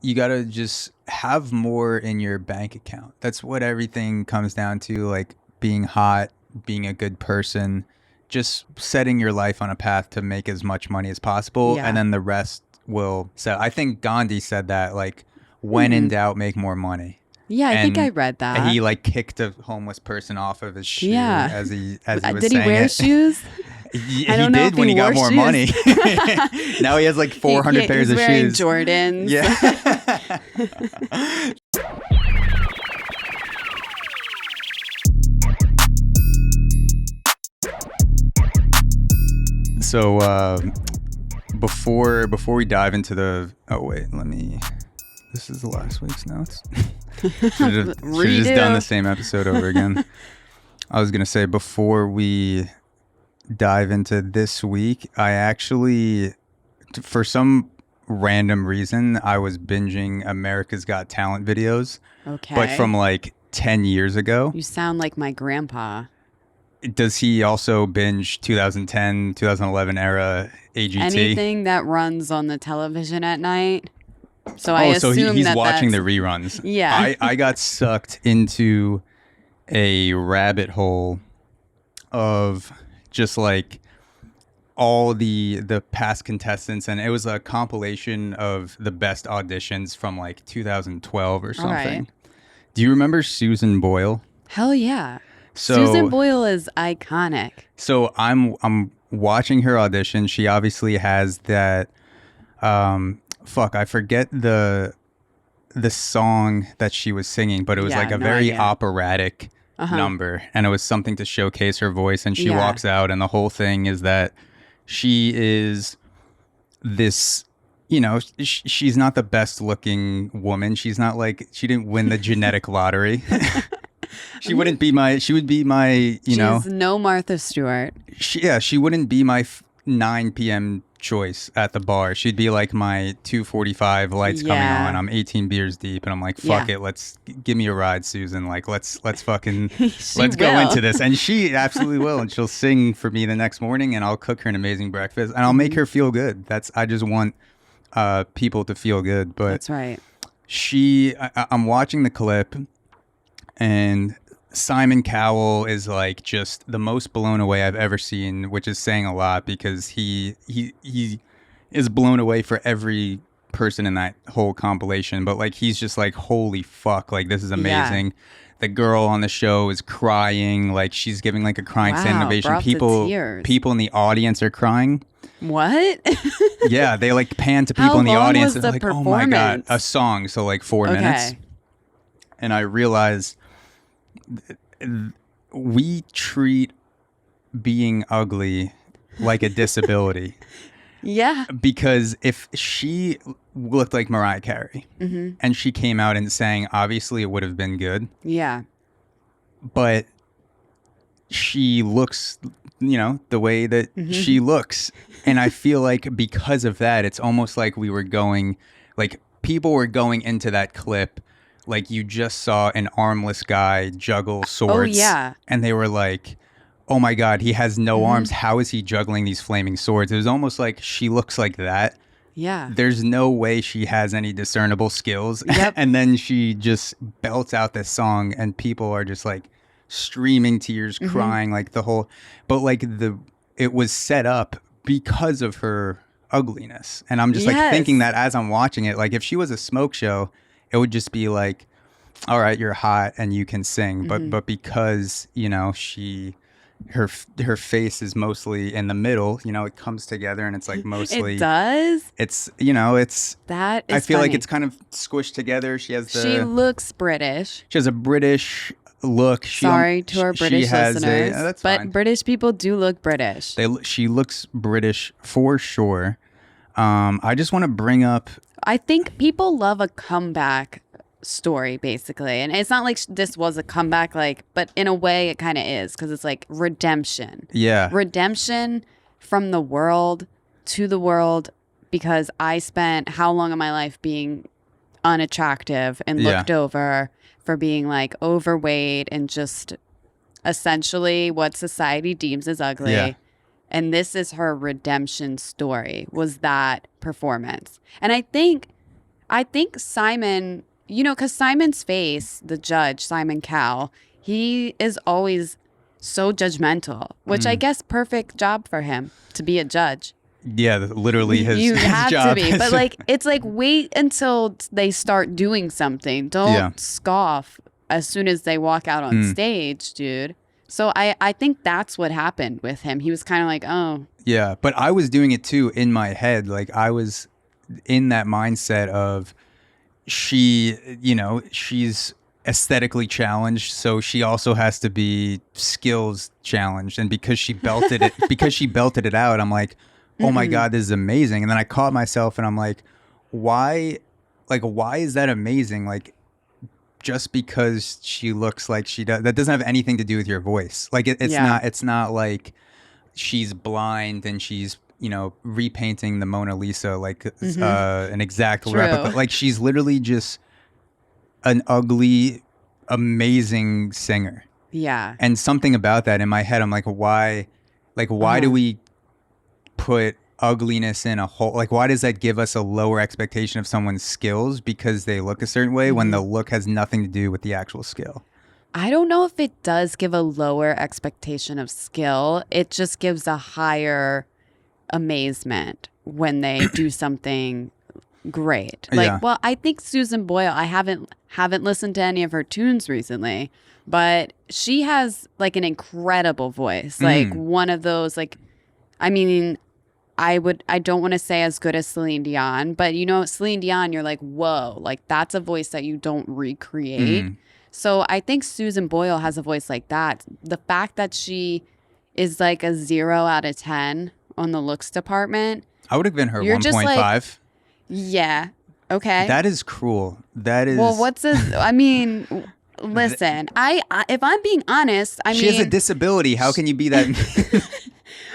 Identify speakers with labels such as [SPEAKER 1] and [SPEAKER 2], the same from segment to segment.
[SPEAKER 1] you gotta just have more in your bank account. That's what everything comes down to, like being hot, being a good person, just setting your life on a path to make as much money as possible, and
[SPEAKER 2] Yeah.
[SPEAKER 1] then the rest will. So I think Gandhi said that, like, when in doubt, make more money.
[SPEAKER 2] Yeah, I think I
[SPEAKER 1] And
[SPEAKER 2] read that.
[SPEAKER 1] he like kicked a homeless person off of his shoe
[SPEAKER 2] Yeah.
[SPEAKER 1] as he was
[SPEAKER 2] Did he
[SPEAKER 1] saying
[SPEAKER 2] wear
[SPEAKER 1] it.
[SPEAKER 2] shoes?
[SPEAKER 1] He
[SPEAKER 2] I don't know
[SPEAKER 1] did
[SPEAKER 2] if
[SPEAKER 1] when
[SPEAKER 2] he
[SPEAKER 1] he got
[SPEAKER 2] wore
[SPEAKER 1] more
[SPEAKER 2] shoes.
[SPEAKER 1] money. Now he has like 400 pairs
[SPEAKER 2] He's
[SPEAKER 1] of
[SPEAKER 2] wearing
[SPEAKER 1] shoes.
[SPEAKER 2] Jordans.
[SPEAKER 1] Yeah. So before we dive into this is the last week's notes. Should have just done the same episode over again. I was gonna say, before we dive into this week, I actually, for some random reason, I was binging America's Got Talent videos.
[SPEAKER 2] Okay.
[SPEAKER 1] But from like 10 years ago.
[SPEAKER 2] You sound like my grandpa.
[SPEAKER 1] Does he also binge 2010, 2011 era AGT?
[SPEAKER 2] Anything that runs on the television at night. So I assume
[SPEAKER 1] he's
[SPEAKER 2] that
[SPEAKER 1] watching the
[SPEAKER 2] that's...
[SPEAKER 1] reruns.
[SPEAKER 2] Yeah.
[SPEAKER 1] I got sucked into a rabbit hole of just like all the past contestants, and it was a compilation of the best auditions from like 2012 or something.
[SPEAKER 2] Right.
[SPEAKER 1] Do you remember Susan Boyle?
[SPEAKER 2] Hell yeah.
[SPEAKER 1] So,
[SPEAKER 2] Susan Boyle is iconic.
[SPEAKER 1] So I'm watching her audition. She obviously has that I forget the song that she was singing, but it was like a very operatic number, and it was something to showcase her voice. And she walks out, and the whole thing is that she is this, you know, she's not the best looking woman. She's not like, she didn't win the genetic lottery. She would be my, She's
[SPEAKER 2] no Martha Stewart.
[SPEAKER 1] She wouldn't be my 9 p.m. choice at the bar. She'd be like my 2:45 lights coming on. I'm 18 beers deep, and I'm like, fuck it. Give me a ride, Susan. Like, let's fucking, let's go into this. And she absolutely will. And she'll sing for me the next morning, and I'll cook her an amazing breakfast, and I'll make her feel good. I just want people to feel good. But
[SPEAKER 2] that's right.
[SPEAKER 1] I'm watching the clip, and Simon Cowell is like just the most blown away I've ever seen, which is saying a lot, because he is blown away for every person in that whole compilation. But like, he's just like, holy fuck, like, this is amazing. Yeah. The girl on the show is crying, like she's giving like a crying standing ovation. People in the audience are crying.
[SPEAKER 2] What?
[SPEAKER 1] Yeah, they like pan to people in the audience and like, oh my god, a song. So like 4 minutes. And I realized we treat being ugly like a disability.
[SPEAKER 2] Yeah.
[SPEAKER 1] Because if she looked like Mariah Carey and she came out and sang, obviously it would have been good.
[SPEAKER 2] Yeah. But
[SPEAKER 1] she looks, the way that she looks. And I feel like because of that, it's almost like people were going into that clip like you just saw an armless guy juggle swords.
[SPEAKER 2] Oh, yeah.
[SPEAKER 1] And they were like, oh my God, he has no arms. How is he juggling these flaming swords? It was almost like she looks like that.
[SPEAKER 2] Yeah.
[SPEAKER 1] There's no way she has any discernible skills.
[SPEAKER 2] Yep.
[SPEAKER 1] And then she just belts out this song, and people are just like streaming tears, crying, like the whole, but like it was set up because of her ugliness. And I'm just like thinking that as I'm watching it, like if she was a smoke show, it would just be like, all right, you're hot and you can sing. But because, her face is mostly in the middle, it comes together and it's like mostly.
[SPEAKER 2] It does?
[SPEAKER 1] It's, it's.
[SPEAKER 2] That is
[SPEAKER 1] I feel
[SPEAKER 2] funny.
[SPEAKER 1] like it's kind of squished together. She
[SPEAKER 2] looks British.
[SPEAKER 1] She has a British look.
[SPEAKER 2] Sorry to our British listeners.
[SPEAKER 1] That's
[SPEAKER 2] but
[SPEAKER 1] fine.
[SPEAKER 2] British people do look British.
[SPEAKER 1] She looks British for sure. I just want to bring up.
[SPEAKER 2] I think people love a comeback story, basically. And it's not like this was a comeback, but in a way it kind of is, because it's like redemption.
[SPEAKER 1] Yeah.
[SPEAKER 2] Redemption from the world to the world, because I spent how long of my life being unattractive and looked over for being like overweight and just essentially what society deems as ugly. Yeah. And this is her redemption story, was that performance. And I think I think Simon, because Simon's face, the judge, Simon Cowell, he is always so judgmental, which I guess perfect job for him to be a judge.
[SPEAKER 1] Yeah, literally
[SPEAKER 2] you
[SPEAKER 1] his
[SPEAKER 2] have
[SPEAKER 1] job.
[SPEAKER 2] to be, but like it's like wait until they start doing something. Don't scoff as soon as they walk out on stage, dude. So I think that's what happened with him. He was kind of like, oh.
[SPEAKER 1] Yeah, but I was doing it too in my head. Like I was in that mindset of she's aesthetically challenged, so she also has to be skills challenged. And because she belted it out, I'm like, oh my God, this is amazing. And then I caught myself and I'm like, why is that amazing? Like, just because she looks like she does, that doesn't have anything to do with your voice. Like it's not like she's blind and she's, repainting the Mona Lisa like an exact replica. Like she's literally just an ugly, amazing singer.
[SPEAKER 2] Yeah.
[SPEAKER 1] And something about that in my head, I'm like, why do we put ugliness in a whole, like, why does that give us a lower expectation of someone's skills because they look a certain way when the look has nothing to do with the actual skill?
[SPEAKER 2] I don't know if it does give a lower expectation of skill. It just gives a higher amazement when they do something great. Like, well, I think Susan Boyle, I haven't listened to any of her tunes recently, but she has like an incredible voice. Like one of those, like, I mean, I don't want to say as good as Celine Dion, but Celine Dion, you're like, whoa, like that's a voice that you don't recreate. So I think Susan Boyle has a voice like that. The fact that she is like a 0 out of 10 on the looks department.
[SPEAKER 1] I would have given her 1.5.
[SPEAKER 2] Like, yeah. Okay.
[SPEAKER 1] That is cruel. That is.
[SPEAKER 2] Well, I mean, listen, if I'm being honest,
[SPEAKER 1] she has a disability. How can you be that?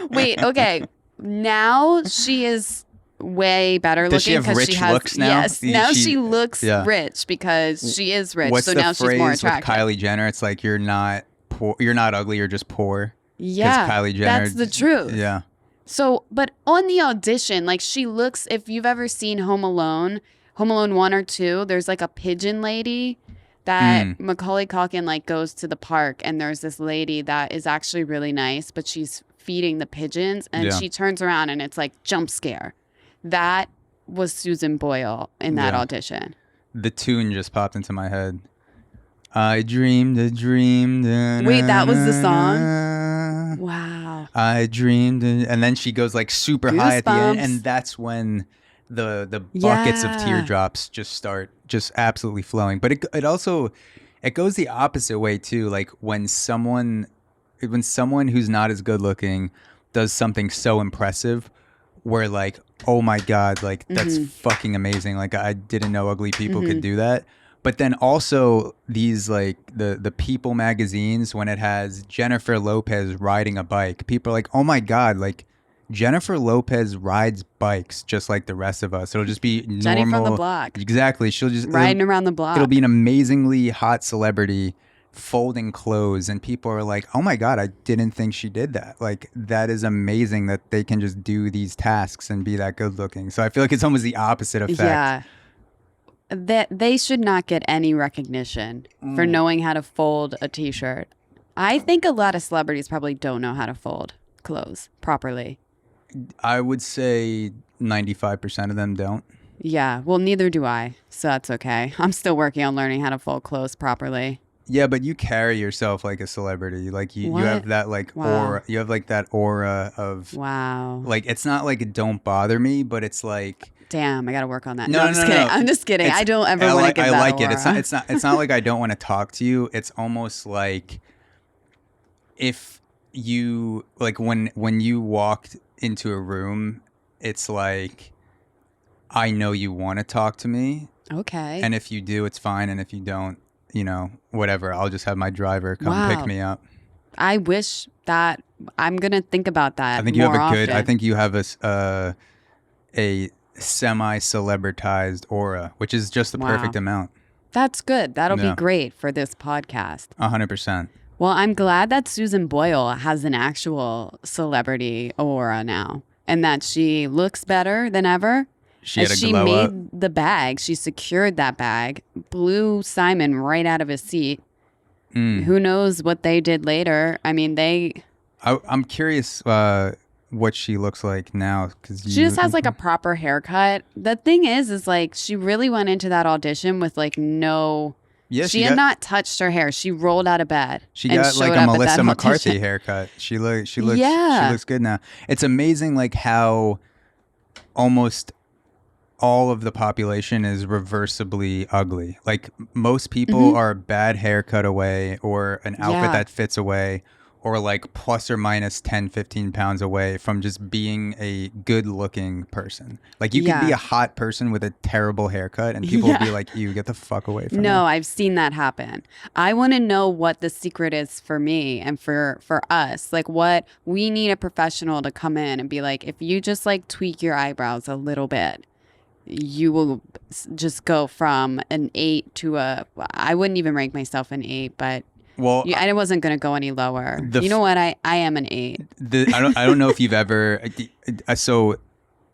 [SPEAKER 2] Wait, okay. Now she is way better looking.
[SPEAKER 1] Does she have rich looks now?
[SPEAKER 2] Yes, now she looks rich because she is rich.
[SPEAKER 1] What's
[SPEAKER 2] so
[SPEAKER 1] the
[SPEAKER 2] now
[SPEAKER 1] phrase
[SPEAKER 2] she's more attractive.
[SPEAKER 1] With Kylie Jenner? It's like you're not poor, you're not ugly, you're just poor.
[SPEAKER 2] Yeah,
[SPEAKER 1] Kylie Jenner,
[SPEAKER 2] that's the truth.
[SPEAKER 1] Yeah.
[SPEAKER 2] So, but on the audition, like she looks. If you've ever seen Home Alone 1 or 2, there's like a pigeon lady that Macaulay Culkin like goes to the park, and there's this lady that is actually really nice, but she's feeding the pigeons, and she turns around and it's like jump scare. That was Susan Boyle in that audition.
[SPEAKER 1] The tune just popped into my head. I dreamed a dream.
[SPEAKER 2] Wait, that was the song? Wow.
[SPEAKER 1] I dreamed. And then she goes like super high at the end. And that's when the buckets of teardrops just start just absolutely flowing. But it also, it goes the opposite way too. Like when someone who's not as good looking does something so impressive, where like, oh my God, like that's fucking amazing. Like I didn't know ugly people could do that. But then also these like the People magazines, when it has Jennifer Lopez riding a bike, people are like, oh my God, like Jennifer Lopez rides bikes just like the rest of us. It'll just be normal.
[SPEAKER 2] Jenny from the block.
[SPEAKER 1] Exactly. She'll just
[SPEAKER 2] riding around the block.
[SPEAKER 1] It'll be an amazingly hot celebrity folding clothes, and people are like, oh my God, I didn't think she did that. Like that is amazing that they can just do these tasks and be that good looking. So I feel like it's almost the opposite effect.
[SPEAKER 2] Yeah. That they should not get any recognition for knowing how to fold a t-shirt. I think a lot of celebrities probably don't know how to fold clothes properly.
[SPEAKER 1] I would say 95% of them don't.
[SPEAKER 2] Yeah, well, neither do I, so that's okay. I'm still working on learning how to fold clothes properly.
[SPEAKER 1] Yeah, but you carry yourself like a celebrity. Like you have that like aura. You have like that aura of like, it's not like don't bother me, but it's like,
[SPEAKER 2] damn, I got to work on that.
[SPEAKER 1] No,
[SPEAKER 2] I'm just kidding. I'm just kidding. I don't ever want to get that
[SPEAKER 1] I like
[SPEAKER 2] aura.
[SPEAKER 1] it. It's not like I don't want to talk to you. It's almost like if you like when you walked into a room, it's like I know you want to talk to me.
[SPEAKER 2] Okay.
[SPEAKER 1] And if you do, it's fine. And if you don't, whatever. I'll just have my driver come pick me up.
[SPEAKER 2] I wish that I'm gonna think about that.
[SPEAKER 1] I think you have a good. I think you have a semi-celebritized aura, which is just the perfect amount.
[SPEAKER 2] That's good. That'll be great for this podcast.
[SPEAKER 1] 100%.
[SPEAKER 2] Well, I'm glad that Susan Boyle has an actual celebrity aura now, and that she looks better than ever.
[SPEAKER 1] she had
[SPEAKER 2] And
[SPEAKER 1] a
[SPEAKER 2] she
[SPEAKER 1] glow
[SPEAKER 2] made
[SPEAKER 1] up.
[SPEAKER 2] the bag. She secured that bag, blew Simon right out of his seat. Who knows what they did later? I mean,
[SPEAKER 1] I'm curious what she looks like now, because
[SPEAKER 2] she just has like a proper haircut. The thing is like she really went into that audition with like no.
[SPEAKER 1] Yeah,
[SPEAKER 2] she had not touched her hair. She rolled out of bed.
[SPEAKER 1] She
[SPEAKER 2] and
[SPEAKER 1] got like
[SPEAKER 2] showed
[SPEAKER 1] a
[SPEAKER 2] up at
[SPEAKER 1] Melissa
[SPEAKER 2] that
[SPEAKER 1] McCarthy
[SPEAKER 2] audition.
[SPEAKER 1] haircut. She looks good now. It's amazing like how almost all of the population is reversibly ugly. Like most people are a bad haircut away, or an outfit that fits away, or like plus or minus 10, 15 pounds away from just being a good looking person. Like you could be a hot person with a terrible haircut and people will be like, "You get the fuck away from me."
[SPEAKER 2] No, I've seen that happen. I want to know what the secret is for me and for us. Like what we need a professional to come in and be like, if you just like tweak your eyebrows a little bit, you will just go from an 8 to I wouldn't even rank myself an 8, but I wasn't going to go any lower. You know what? I am an 8.
[SPEAKER 1] I don't know if you've ever. So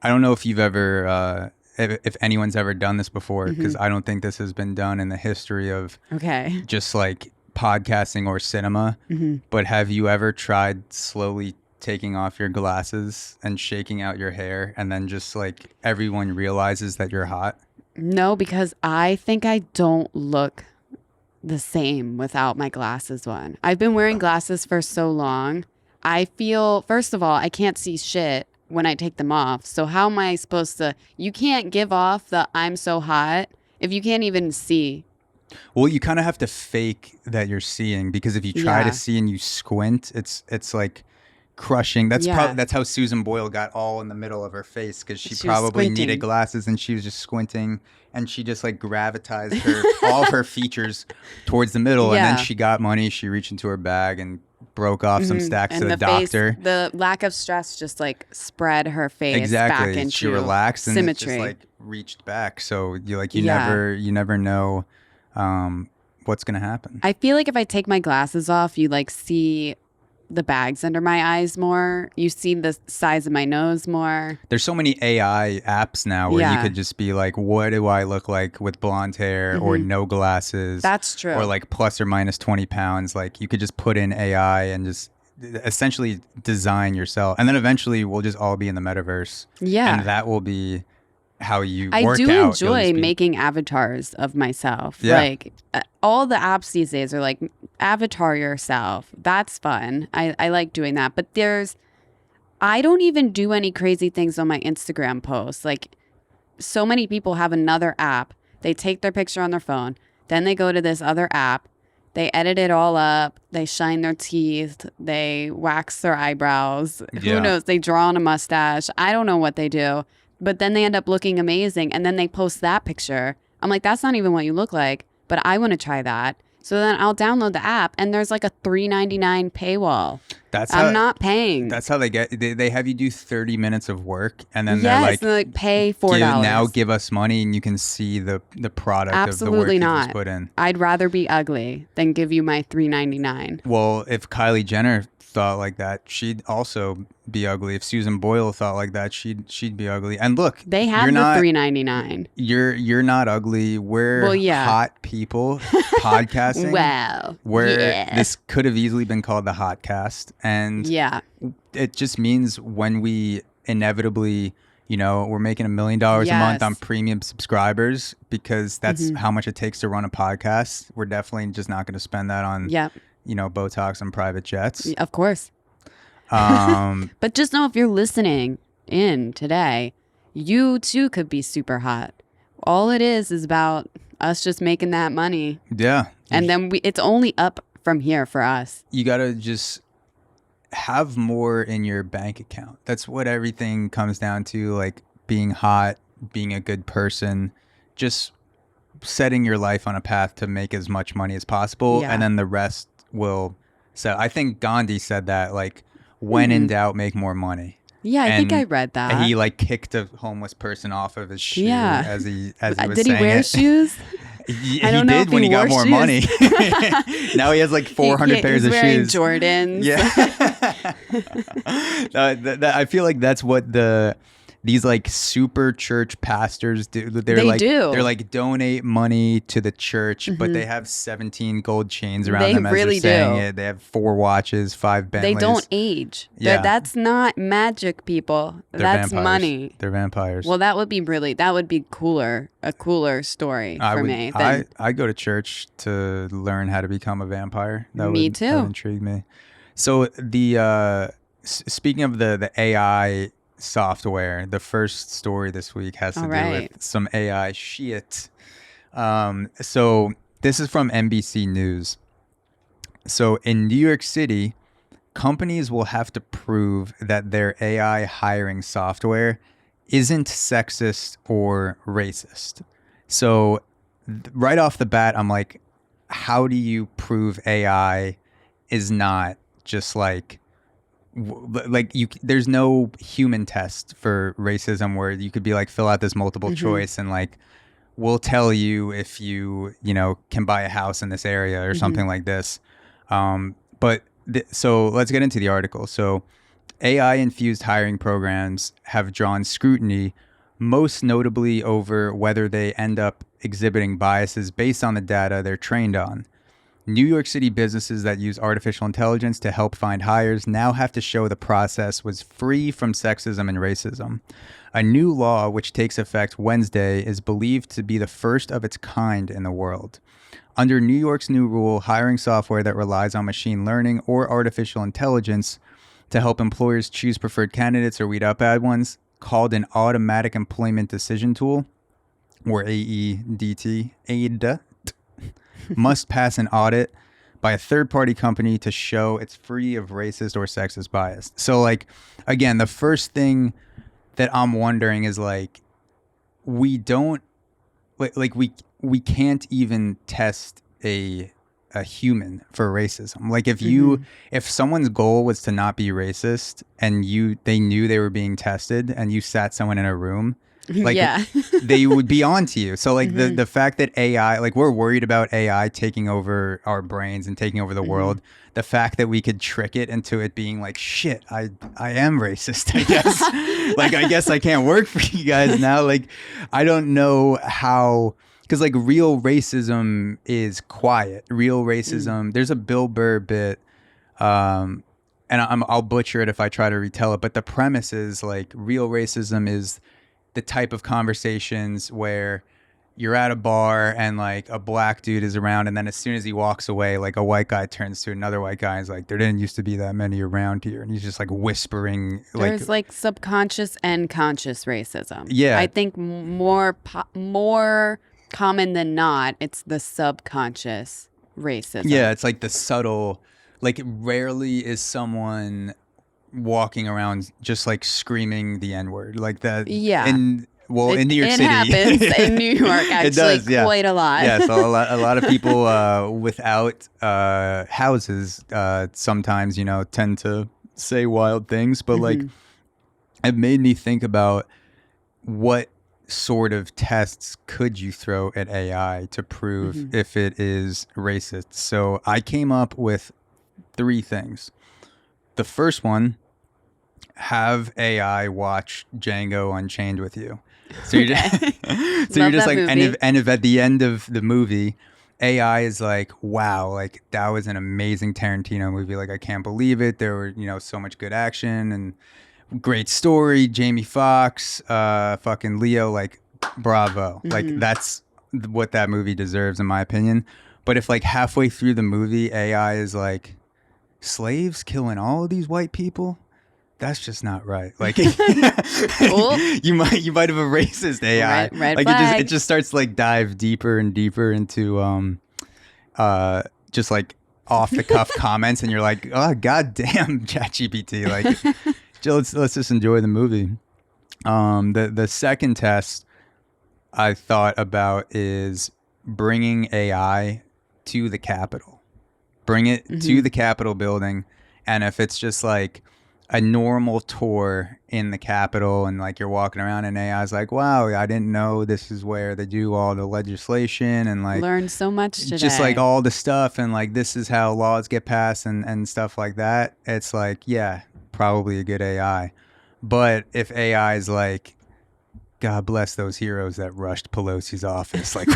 [SPEAKER 1] I don't know if you've ever. If anyone's ever done this before, because I don't think this has been done in the history of just like podcasting or cinema. But have you ever tried slowly taking off your glasses and shaking out your hair, and then just like everyone realizes that you're hot?
[SPEAKER 2] No, because I think I don't look the same without my glasses on. I've been wearing glasses for so long. I feel, first of all, I can't see shit when I take them off. So how am I supposed to, you can't give off the I'm so hot if you can't even see.
[SPEAKER 1] Well, you kind of have to fake that you're seeing, because if you try to see and you squint, it's like crushing. That's how Susan Boyle got all in the middle of her face, because she probably needed glasses and she was just squinting, and she just like gravitized all of her features towards the middle. And then she got money. She reached into her bag and broke off some stacks to the doctor.
[SPEAKER 2] The lack of stress just like spread her face back into
[SPEAKER 1] she relaxed and
[SPEAKER 2] symmetry.
[SPEAKER 1] It just like reached back. So you never know what's gonna happen.
[SPEAKER 2] I feel like if I take my glasses off, you like see the bags under my eyes more. You see the size of my nose more.
[SPEAKER 1] There's so many AI apps now where you could just be like, what do I look like with blonde hair or no glasses?
[SPEAKER 2] That's true.
[SPEAKER 1] Or like plus or minus 20 pounds. Like you could just put in AI and just essentially design yourself. And then eventually we'll just all be in the metaverse. Yeah. And that will be how you work out.
[SPEAKER 2] I do enjoy making avatars of myself. Yeah. Like all the apps these days are like avatar yourself. That's fun. I like doing that. But I don't even do any crazy things on my Instagram posts. Like so many people have another app. They take their picture on their phone. Then they go to this other app. They edit it all up. They shine their teeth. They wax their eyebrows. Who knows? They draw on a mustache. I don't know what they do. But then they end up looking amazing, and then they post that picture. I'm like, that's not even what you look like, but I want to try that. So then I'll download the app, and there's like a $3.99 paywall. I'm not paying.
[SPEAKER 1] That's how they have you do 30 minutes of work, and then they're like
[SPEAKER 2] pay $4.
[SPEAKER 1] Now give us money, and you can see the product of the work you just put in.
[SPEAKER 2] I'd rather be ugly than give you my $3.99.
[SPEAKER 1] Well, if Kylie Jenner thought like that, she'd also be ugly. If Susan Boyle thought like that, she'd be ugly. And look,
[SPEAKER 2] they have the $3.99.
[SPEAKER 1] You're not ugly. We're hot people podcasting. This could have easily been called the Hotcast. And it just means when we inevitably, we're making $1 million a month on premium subscribers, because that's how much it takes to run a podcast. We're definitely just not going to spend that on Botox and private jets.
[SPEAKER 2] Of course. But just know, if you're listening in today, you too could be super hot. All it is about us just making that money.
[SPEAKER 1] Yeah.
[SPEAKER 2] And then it's only up from here for us.
[SPEAKER 1] You got to just have more in your bank account. That's what everything comes down to, like being hot, being a good person, just setting your life on a path to make as much money as possible. And then the rest will. So I think Gandhi said that, like, when in doubt, make more money.
[SPEAKER 2] Yeah, I think I read that.
[SPEAKER 1] And he like kicked a homeless person off of his shoe as he was saying it.
[SPEAKER 2] Did he wear shoes?
[SPEAKER 1] He did when he got more money. Now he has like 400 pairs of shoes.
[SPEAKER 2] Jordans.
[SPEAKER 1] Yeah. I feel like that's what the these like super church pastors do. They're like donate money to the church, but they have 17 gold chains around them as
[SPEAKER 2] really
[SPEAKER 1] they're saying
[SPEAKER 2] do.
[SPEAKER 1] it. They have 4 watches, 5 Bentleys.
[SPEAKER 2] They don't age.
[SPEAKER 1] Yeah.
[SPEAKER 2] That's not magic, people. That's
[SPEAKER 1] vampires.
[SPEAKER 2] money.
[SPEAKER 1] They're vampires.
[SPEAKER 2] Well, that would be cooler, a cooler story for me.
[SPEAKER 1] I go to church to learn how to become a vampire. That would intrigue me. So speaking of the AI software, the first story this week has to do with some AI shit. So this is from NBC News. So in New York City, companies will have to prove that their AI hiring software isn't sexist or racist. So right off the bat, I'm like, how do you prove AI is not just like there's no human test for racism where you could be like, fill out this multiple choice and like, we'll tell you if you can buy a house in this area or something like this. So let's get into the article. So AI-infused hiring programs have drawn scrutiny, most notably over whether they end up exhibiting biases based on the data they're trained on. New York City businesses that use artificial intelligence to help find hires now have to show the process was free from sexism and racism. A new law, which takes effect Wednesday, is believed to be the first of its kind in the world. Under New York's new rule, hiring software that relies on machine learning or artificial intelligence to help employers choose preferred candidates or weed out bad ones, called an automatic employment decision tool, or AEDT, must pass an audit by a third-party company to show it's free of racist or sexist bias. So, like, again, the first thing that I'm wondering is, like, we don't, like we can't even test a human for racism. Like, if someone's goal was to not be racist and they knew they were being tested and you sat someone in a room, like they would be onto you. So like the fact that AI, like, we're worried about AI taking over our brains and taking over the world. The fact that we could trick it into it being like, shit, I am racist, I guess. Like, I guess I can't work for you guys now. Like, I don't know how, because like real racism is quiet. Real racism, there's a Bill Burr bit, and I'll butcher it if I try to retell it, but the premise is like real racism is the type of conversations where you're at a bar and like a black dude is around, and then as soon as he walks away, like a white guy turns to another white guy and is like, there didn't used to be that many around here, and he's just like whispering.
[SPEAKER 2] There's like subconscious and conscious racism.
[SPEAKER 1] Yeah,
[SPEAKER 2] I think more common than not, it's the subconscious racism.
[SPEAKER 1] Yeah, it's like the subtle, like rarely is someone walking around just like screaming the N-word like that.
[SPEAKER 2] Yeah.
[SPEAKER 1] In New York City.
[SPEAKER 2] It happens in New York, actually. It does, yeah. Quite a lot.
[SPEAKER 1] Yeah, so a lot of people without houses sometimes, tend to say wild things. But like, it made me think about what sort of tests could you throw at AI to prove if it is racist. So I came up with 3 things. The first one, have AI watch Django Unchained with you. So you're just, you're just like, and if at the end of the movie, AI is like, wow, like that was an amazing Tarantino movie. Like, I can't believe it. There were, so much good action and great story. Jamie Foxx, fucking Leo, like, bravo. Like, that's what that movie deserves, in my opinion. But if like halfway through the movie, AI is like, slaves killing all of these white people, that's just not right. Like, you might have a racist AI.
[SPEAKER 2] Red
[SPEAKER 1] like
[SPEAKER 2] flag.
[SPEAKER 1] it just starts to like dive deeper and deeper into just like off the cuff comments, and you're like, oh goddamn, ChatGPT. Like, let's just enjoy the movie. The second test I thought about is bringing AI to the Capitol. Bring it to the Capitol building, and if it's just like a normal tour in the Capitol and like you're walking around and AI's like, wow, I didn't know this is where they do all the legislation and like
[SPEAKER 2] learned so much today.
[SPEAKER 1] Just like all the stuff, and like this is how laws get passed and stuff like that. It's like, yeah, probably a good AI. But if AI is like, God bless those heroes that rushed Pelosi's office. Like,
[SPEAKER 2] or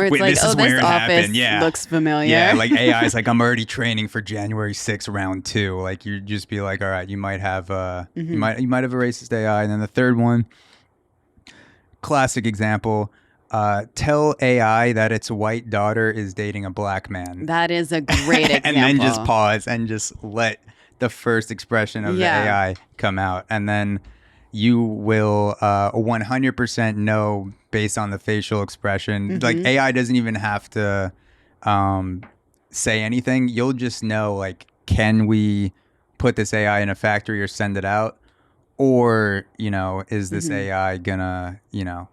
[SPEAKER 2] it's like,
[SPEAKER 1] this
[SPEAKER 2] oh,
[SPEAKER 1] is
[SPEAKER 2] this
[SPEAKER 1] where it
[SPEAKER 2] office
[SPEAKER 1] happened. Yeah.
[SPEAKER 2] looks familiar.
[SPEAKER 1] Yeah, like AI is like, I'm already training for January 6th, round 2. Like, you just be like, all right, you might have you might have a racist AI. And then the third one, classic example, tell AI that its white daughter is dating a black man.
[SPEAKER 2] That is a great example.
[SPEAKER 1] And then just pause and just let the first expression of the AI come out. And then you will 100% know based on the facial expression. Like, AI doesn't even have to say anything. You'll just know, like, can we put this AI in a factory or send it out? Or, is this AI gonna,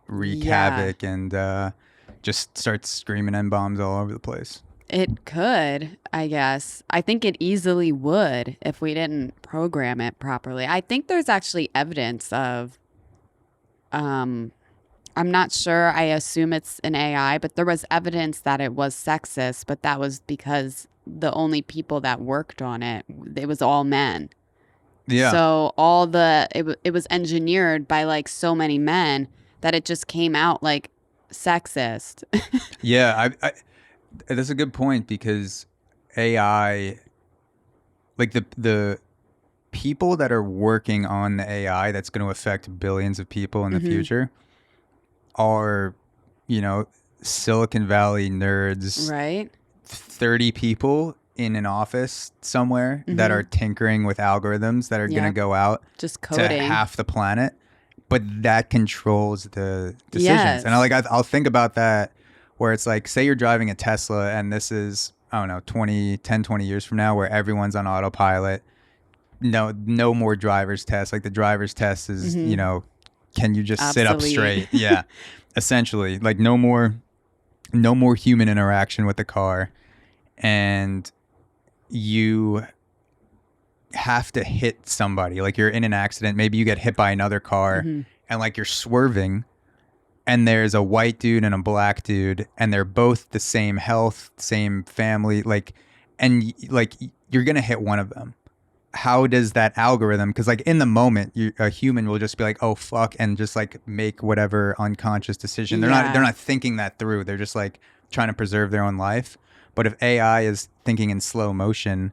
[SPEAKER 1] wreak havoc and just start screaming N-bombs all over the place?
[SPEAKER 2] It could, I guess. I think it easily would if we didn't program it properly. I think there's actually evidence of, I'm not sure. I assume it's an AI, but there was evidence that it was sexist, but that was because the only people that worked on it was all men.
[SPEAKER 1] Yeah.
[SPEAKER 2] So it was engineered by like so many men that it just came out like sexist.
[SPEAKER 1] Yeah, that's a good point, because AI, like the people that are working on the AI that's going to affect billions of people in the future are, Silicon Valley nerds,
[SPEAKER 2] right?
[SPEAKER 1] 30 people in an office somewhere that are tinkering with algorithms that are going to go out
[SPEAKER 2] just coding
[SPEAKER 1] to half the planet, but that controls the decisions.
[SPEAKER 2] Yes.
[SPEAKER 1] And I'll think about that, where it's like, say you're driving a Tesla and this is, I don't know, 20 years from now, where everyone's on autopilot. No more driver's test. Like, the driver's test is, can you just sit up straight? Yeah. Essentially, like, no more human interaction with the car. And you have to hit somebody. Like, you're in an accident, maybe you get hit by another car, and like, you're swerving, and there's a white dude and a black dude, and they're both the same health, same family, like, and like, you're gonna hit one of them. How does that algorithm, because like, in the moment, a human will just be like, oh fuck, and just like make whatever unconscious decision. They're not thinking that through. They're just like trying to preserve their own life. But if AI is thinking in slow motion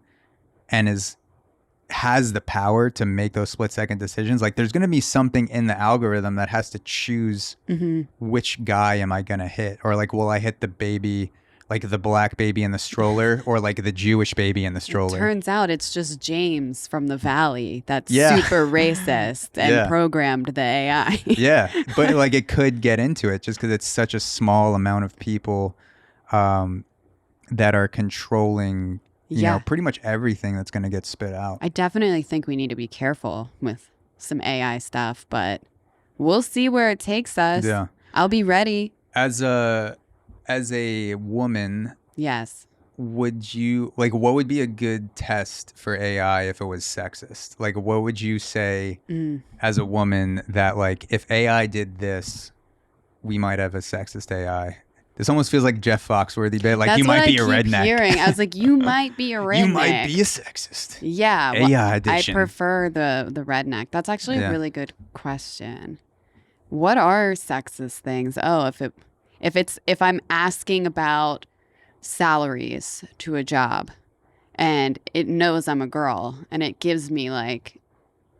[SPEAKER 1] and has the power to make those split-second decisions, like, there's going to be something in the algorithm that has to choose which guy am I going to hit, or like, will I hit the baby, like the black baby in the stroller, or like the Jewish baby in the stroller?
[SPEAKER 2] It turns out it's just James from the Valley that's super racist and programmed the AI.
[SPEAKER 1] Yeah, but like, it could get into it just because it's such a small amount of people that are controlling, you know, pretty much everything that's going to get spit out.
[SPEAKER 2] I definitely think we need to be careful with some AI stuff, but we'll see where it takes us.
[SPEAKER 1] Yeah.
[SPEAKER 2] I'll be ready.
[SPEAKER 1] As a woman,
[SPEAKER 2] yes,
[SPEAKER 1] would you, like, what would be a good test for AI if it was sexist? Like, what would you say as a woman that, like, if AI did this, we might have a sexist AI? This almost feels like Jeff Foxworthy bit. Like, you might be a redneck.
[SPEAKER 2] Hearing. I was like, you might be a redneck.
[SPEAKER 1] You might be a sexist.
[SPEAKER 2] Yeah.
[SPEAKER 1] AI edition.
[SPEAKER 2] I prefer the redneck. That's actually a really good question. What are sexist things? Oh, if I'm asking about salaries to a job and it knows I'm a girl and it gives me like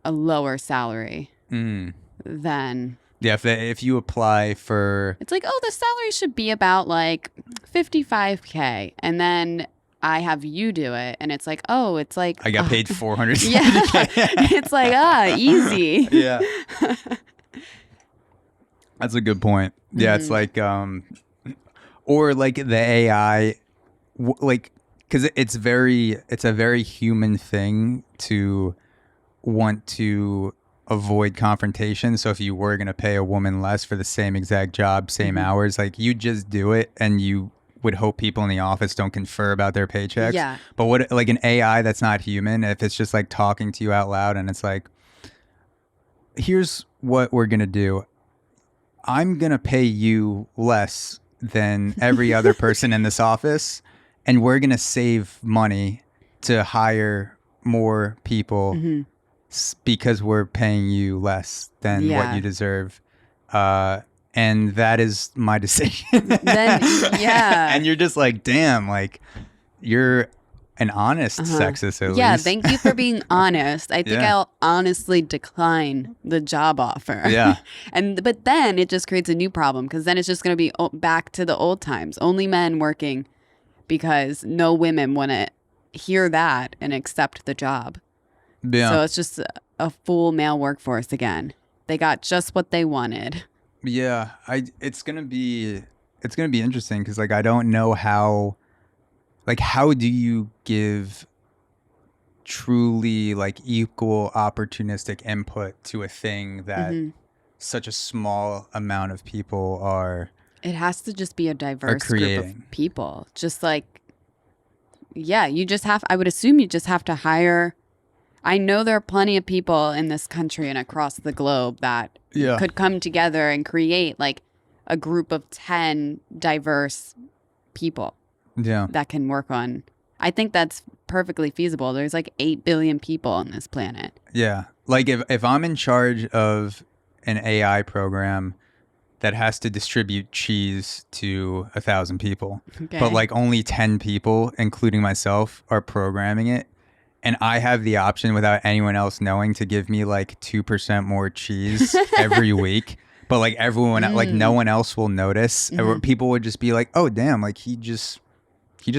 [SPEAKER 2] a lower salary, then...
[SPEAKER 1] Yeah, if you apply for...
[SPEAKER 2] It's like, oh, the salary should be about like $55K. And then I have you do it. And it's like, oh, it's like...
[SPEAKER 1] I got paid $400.
[SPEAKER 2] Yeah. It's like, easy.
[SPEAKER 1] Yeah. That's a good point. Yeah, it's like... or like the AI... like, because it's a very human thing to want to avoid confrontation. So if you were going to pay a woman less for the same exact job, same hours, like, you just do it, and you would hope people in the office don't confer about their paychecks.
[SPEAKER 2] Yeah.
[SPEAKER 1] But what, like, an AI that's not human, if it's just like talking to you out loud and it's like, here's what we're going to do. I'm going to pay you less than every other person in this office, and we're going to save money to hire more people because we're paying you less than what you deserve. And that is my decision.
[SPEAKER 2] Then, yeah.
[SPEAKER 1] And you're just like, damn, like, you're an honest sexist, at least.
[SPEAKER 2] Thank you for being honest. I think I'll honestly decline the job offer.
[SPEAKER 1] Yeah.
[SPEAKER 2] But then it just creates a new problem, because then it's just going to be back to the old times. Only men working, because no women want to hear that and accept the job.
[SPEAKER 1] Yeah.
[SPEAKER 2] So it's just a full male workforce again. They got just what they wanted.
[SPEAKER 1] Yeah, it's gonna be interesting, because like I don't know how do you give truly like equal opportunistic input to a thing that such a small amount of people are.
[SPEAKER 2] It has to just be a diverse group of people. Just like, you just have. I would assume you just have to hire. I know there are plenty of people in this country and across the globe that could come together and create like a group of 10 diverse people that can work on. I think that's perfectly feasible. There's like 8 billion people on this planet.
[SPEAKER 1] Yeah. Like if I'm in charge of an AI program that has to distribute cheese to 1,000 people, but like only 10 people, including myself, are programming it, and I have the option without anyone else knowing to give me like 2% more cheese every week, but like everyone, like no one else will notice. People would just be like, oh, damn, like he just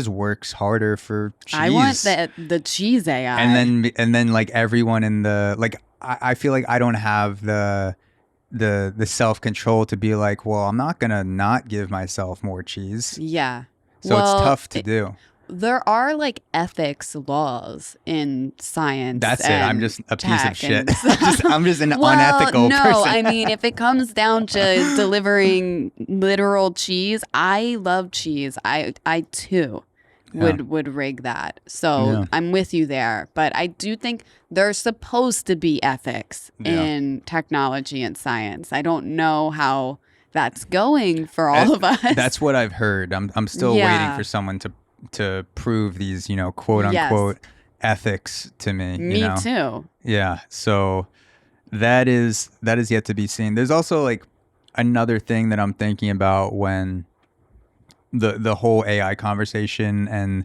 [SPEAKER 1] works harder for cheese.
[SPEAKER 2] I want the cheese AI.
[SPEAKER 1] And then like everyone in the, like, I feel like I don't have the self-control to be like, well, I'm not going to not give myself more cheese.
[SPEAKER 2] Yeah.
[SPEAKER 1] So it's tough to do.
[SPEAKER 2] There are like ethics laws in science.
[SPEAKER 1] That's it. I'm just a piece of shit. I'm just an unethical person.
[SPEAKER 2] No, I mean, if it comes down to delivering literal cheese, I love cheese. I too would rig that. So I'm with you there. But I do think there's supposed to be ethics in technology and science. I don't know how that's going for all of us.
[SPEAKER 1] That's what I've heard. I'm still waiting for someone to prove these, quote unquote ethics to me.
[SPEAKER 2] Me too.
[SPEAKER 1] Yeah. So that is yet to be seen. There's also like another thing that I'm thinking about when the whole AI conversation, and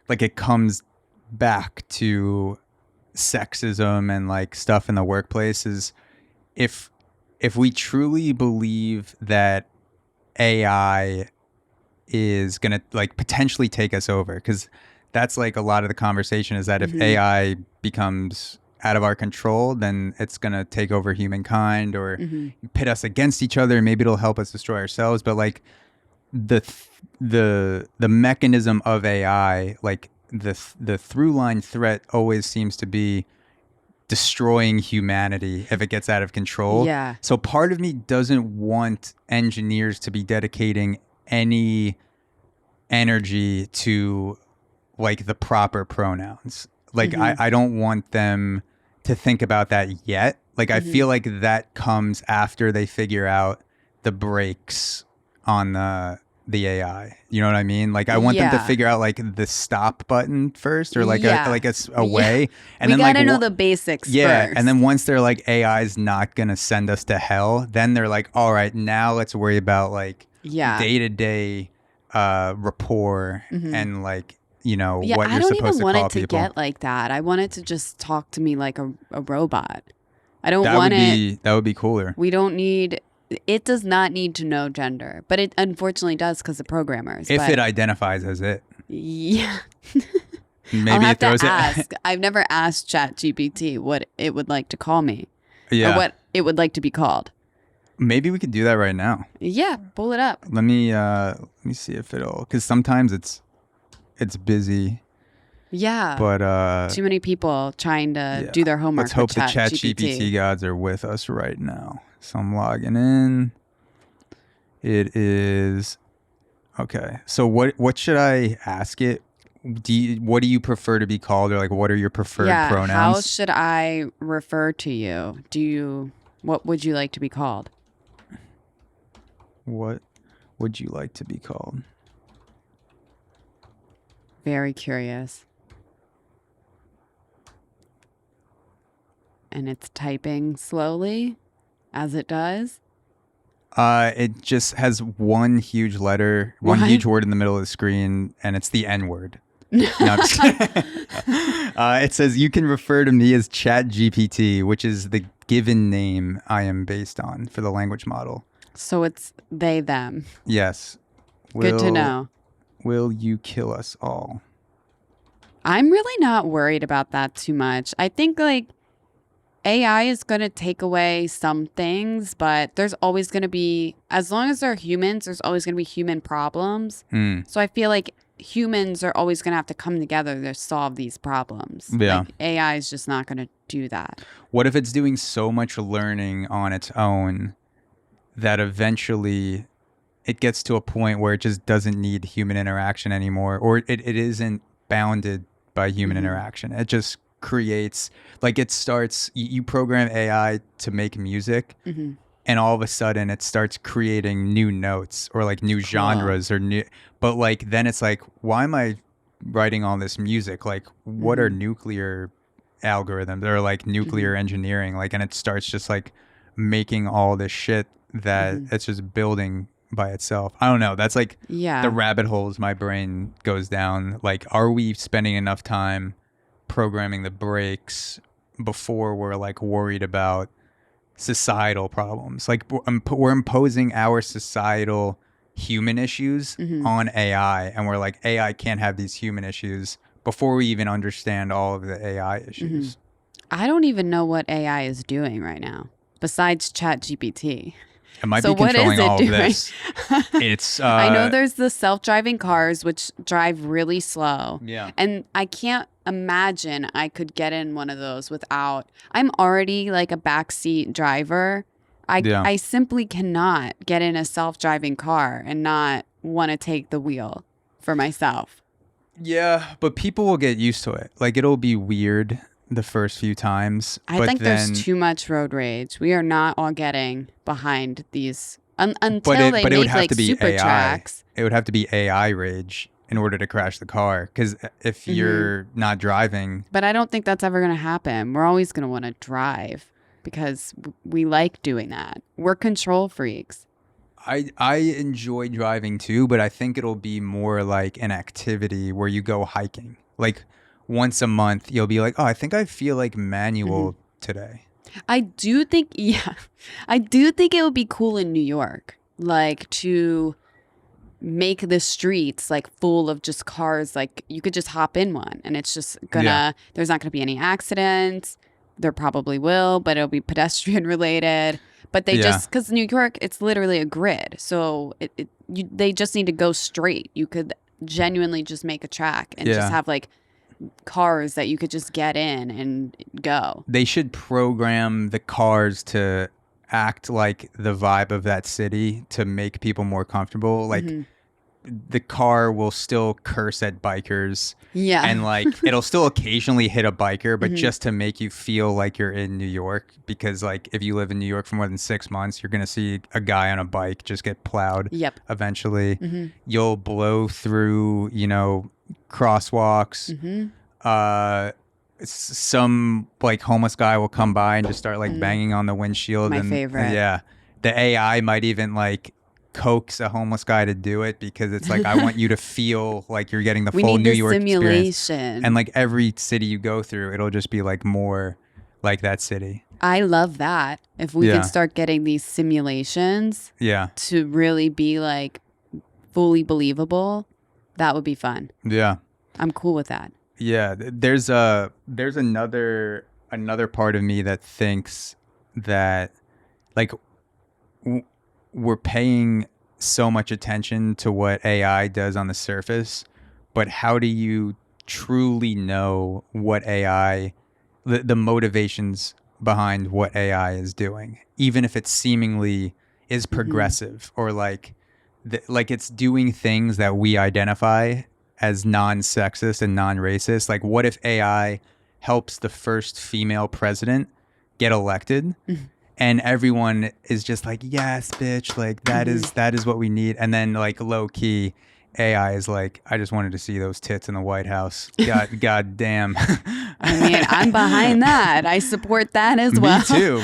[SPEAKER 1] like it comes back to sexism and like stuff in the workplace, is if we truly believe that AI is going to like potentially take us over, because that's like a lot of the conversation, is that if AI becomes out of our control, then it's going to take over humankind or pit us against each other. Maybe it'll help us destroy ourselves. But like the mechanism of AI, like the through line threat always seems to be destroying humanity if it gets out of control.
[SPEAKER 2] Yeah.
[SPEAKER 1] So part of me doesn't want engineers to be dedicating any energy to like the proper pronouns. Like I don't want them to think about that yet. Like I feel like that comes after they figure out the brakes on the AI. You know what I mean? Like I want them to figure out like the stop button first, or like a way. And
[SPEAKER 2] we
[SPEAKER 1] then
[SPEAKER 2] gotta
[SPEAKER 1] like
[SPEAKER 2] know the basics first.
[SPEAKER 1] And then once they're like, AI's not gonna send us to hell, then they're like, all right, now let's worry about like day-to-day rapport and like, what you're supposed to call people.
[SPEAKER 2] I don't even want it to get like that. I want it to just talk to me like a robot. I don't want it.
[SPEAKER 1] That would be cooler.
[SPEAKER 2] We don't need. It does not need to know gender, but it unfortunately does because of programmers.
[SPEAKER 1] If it identifies as it.
[SPEAKER 2] Yeah.
[SPEAKER 1] Maybe
[SPEAKER 2] I'll have
[SPEAKER 1] it throws
[SPEAKER 2] to ask. I've never asked ChatGPT what it would like to call me.
[SPEAKER 1] Yeah.
[SPEAKER 2] Or what it would like to be called.
[SPEAKER 1] Maybe we could do that right now.
[SPEAKER 2] Yeah, pull it up.
[SPEAKER 1] Let me see if it'll, because sometimes it's busy.
[SPEAKER 2] Yeah.
[SPEAKER 1] But
[SPEAKER 2] too many people trying to do their homework.
[SPEAKER 1] Let's hope the ChatGPT gods are with us right now. So I'm logging in. It is okay. So what should I ask it? What do you prefer to be called, or like what are your preferred pronouns?
[SPEAKER 2] How should I refer to you? What would you like to be called?
[SPEAKER 1] What would you like to be called?
[SPEAKER 2] Very curious. and it's typing slowly as it does.
[SPEAKER 1] It just has one huge letter, one huge word in the middle of the screen, and it's the N word. No, I'm just kidding. It says, you can refer to me as ChatGPT, which is the given name I am based on for the language model.
[SPEAKER 2] So it's they, them.
[SPEAKER 1] Yes.
[SPEAKER 2] Good to know.
[SPEAKER 1] Will you kill us all?
[SPEAKER 2] I'm really not worried about that too much. I think like AI is going to take away some things, but there's always going to be, as long as they're humans, there's always going to be human problems. So I feel like humans are always going to have to come together to solve these problems.
[SPEAKER 1] Yeah.
[SPEAKER 2] Like AI is just not going to do that.
[SPEAKER 1] What if it's doing so much learning on its own that eventually it gets to a point where it just doesn't need human interaction anymore, or it isn't bounded by human interaction? It just creates, like, it starts, you program AI to make music, and all of a sudden it starts creating new notes or like new genres or new, but like then it's like, why am I writing all this music? Like, what are nuclear algorithms or like nuclear engineering? Like, and it starts just like making all this shit that it's just building by itself. I don't know. That's like the rabbit holes my brain goes down. Like, are we spending enough time programming the brakes before we're like worried about societal problems? Like, we're imposing our societal human issues on AI, and we're like, AI can't have these human issues before we even understand all of the AI issues.
[SPEAKER 2] I don't even know what AI is doing right now besides ChatGPT.
[SPEAKER 1] It might be controlling all of this. It's
[SPEAKER 2] I know there's the self-driving cars, which drive really slow.
[SPEAKER 1] Yeah.
[SPEAKER 2] And I can't imagine I could get in one of those without, I'm already like a backseat driver. I simply cannot get in a self-driving car and not want to take the wheel for myself.
[SPEAKER 1] Yeah, but people will get used to it. Like, it'll be weird the first few times.
[SPEAKER 2] I think there's too much road rage. We are not all getting behind these until they make like super
[SPEAKER 1] AI.
[SPEAKER 2] tracks.
[SPEAKER 1] It would have to be AI rage in order to crash the car, because if you're not driving.
[SPEAKER 2] But I don't think that's ever going to happen. We're always going to want to drive because we like doing that. We're control freaks.
[SPEAKER 1] I enjoy driving too, but I think it'll be more like an activity where you go hiking. Like, once a month, you'll be like, oh, I think I feel like manual today.
[SPEAKER 2] I do think it would be cool in New York, like to make the streets like full of just cars. Like, you could just hop in one and it's just gonna, there's not gonna be any accidents. There probably will, but it'll be pedestrian related. But they just, because New York, it's literally a grid. So they just need to go straight. You could genuinely just make a track and just have like cars that you could just get in and go. They
[SPEAKER 1] should program the cars to act like the vibe of that city to make people more comfortable. Like, the car will still curse at bikers. Yeah. And like, it'll still occasionally hit a biker, but just to make you feel like you're in New York. Because like, if you live in New York for more than 6 months, you're going to see a guy on a bike just get plowed.
[SPEAKER 2] Yep.
[SPEAKER 1] Eventually. You'll blow through, crosswalks. Some like homeless guy will come by and just start like banging on the windshield.
[SPEAKER 2] My favorite.
[SPEAKER 1] Yeah. The AI might even like coax a homeless guy to do it, because it's like, I want you to feel like you're getting the full New York experience. And like, every city you go through, it'll just be like more like that city.
[SPEAKER 2] I love that. If we could start getting these simulations to really be like fully believable, that would be fun.
[SPEAKER 1] Yeah.
[SPEAKER 2] I'm cool with that.
[SPEAKER 1] Yeah. There's another part of me that thinks that like we're paying so much attention to what AI does on the surface, but how do you truly know what AI, the motivations behind what AI is doing, even if it seemingly is progressive or like it's doing things that we identify as non-sexist and non-racist? Like, what if AI helps the first female president get elected? And everyone is just like, yes, bitch, like that is what we need. And then like low key, AI is like, I just wanted to see those tits in the White House. God damn.
[SPEAKER 2] I mean, I'm behind that. I support that as well.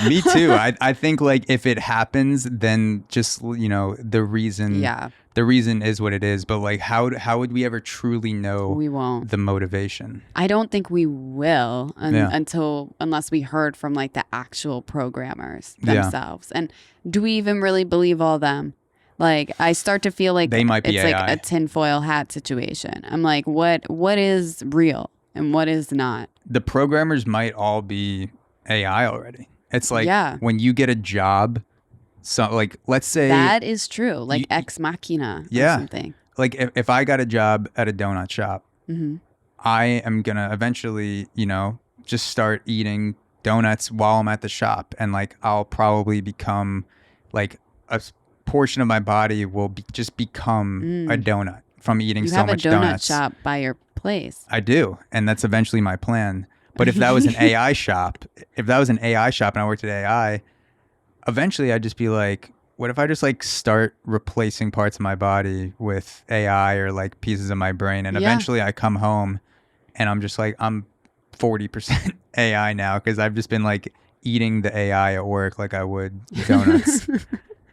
[SPEAKER 1] Me too. I think like if it happens, then just, the reason is what it is. But like, how would we ever truly know
[SPEAKER 2] we won't.
[SPEAKER 1] the motivation?
[SPEAKER 2] I don't think we will unless we heard from like the actual programmers themselves. And do we even really believe all them? Like, I start to feel like
[SPEAKER 1] they might be
[SPEAKER 2] it's
[SPEAKER 1] AI.
[SPEAKER 2] like a tinfoil hat situation. I'm like, what is real and what is not?
[SPEAKER 1] The programmers might all be AI already. It's like when you get a job, so like let's say
[SPEAKER 2] that is true, like ex machina or something.
[SPEAKER 1] Like if I got a job at a donut shop, I am gonna eventually, just start eating donuts while I'm at the shop, and like I'll probably become like a portion of my body will just become a donut from eating so much donuts.
[SPEAKER 2] You have a donut shop by your place.
[SPEAKER 1] I do, and that's eventually my plan. But if that was an AI shop, and I worked at AI, eventually I'd just be like, what if I just like start replacing parts of my body with AI or like pieces of my brain, and eventually I come home and I'm just like, I'm 40% AI now because I've just been like eating the AI at work like I would donuts.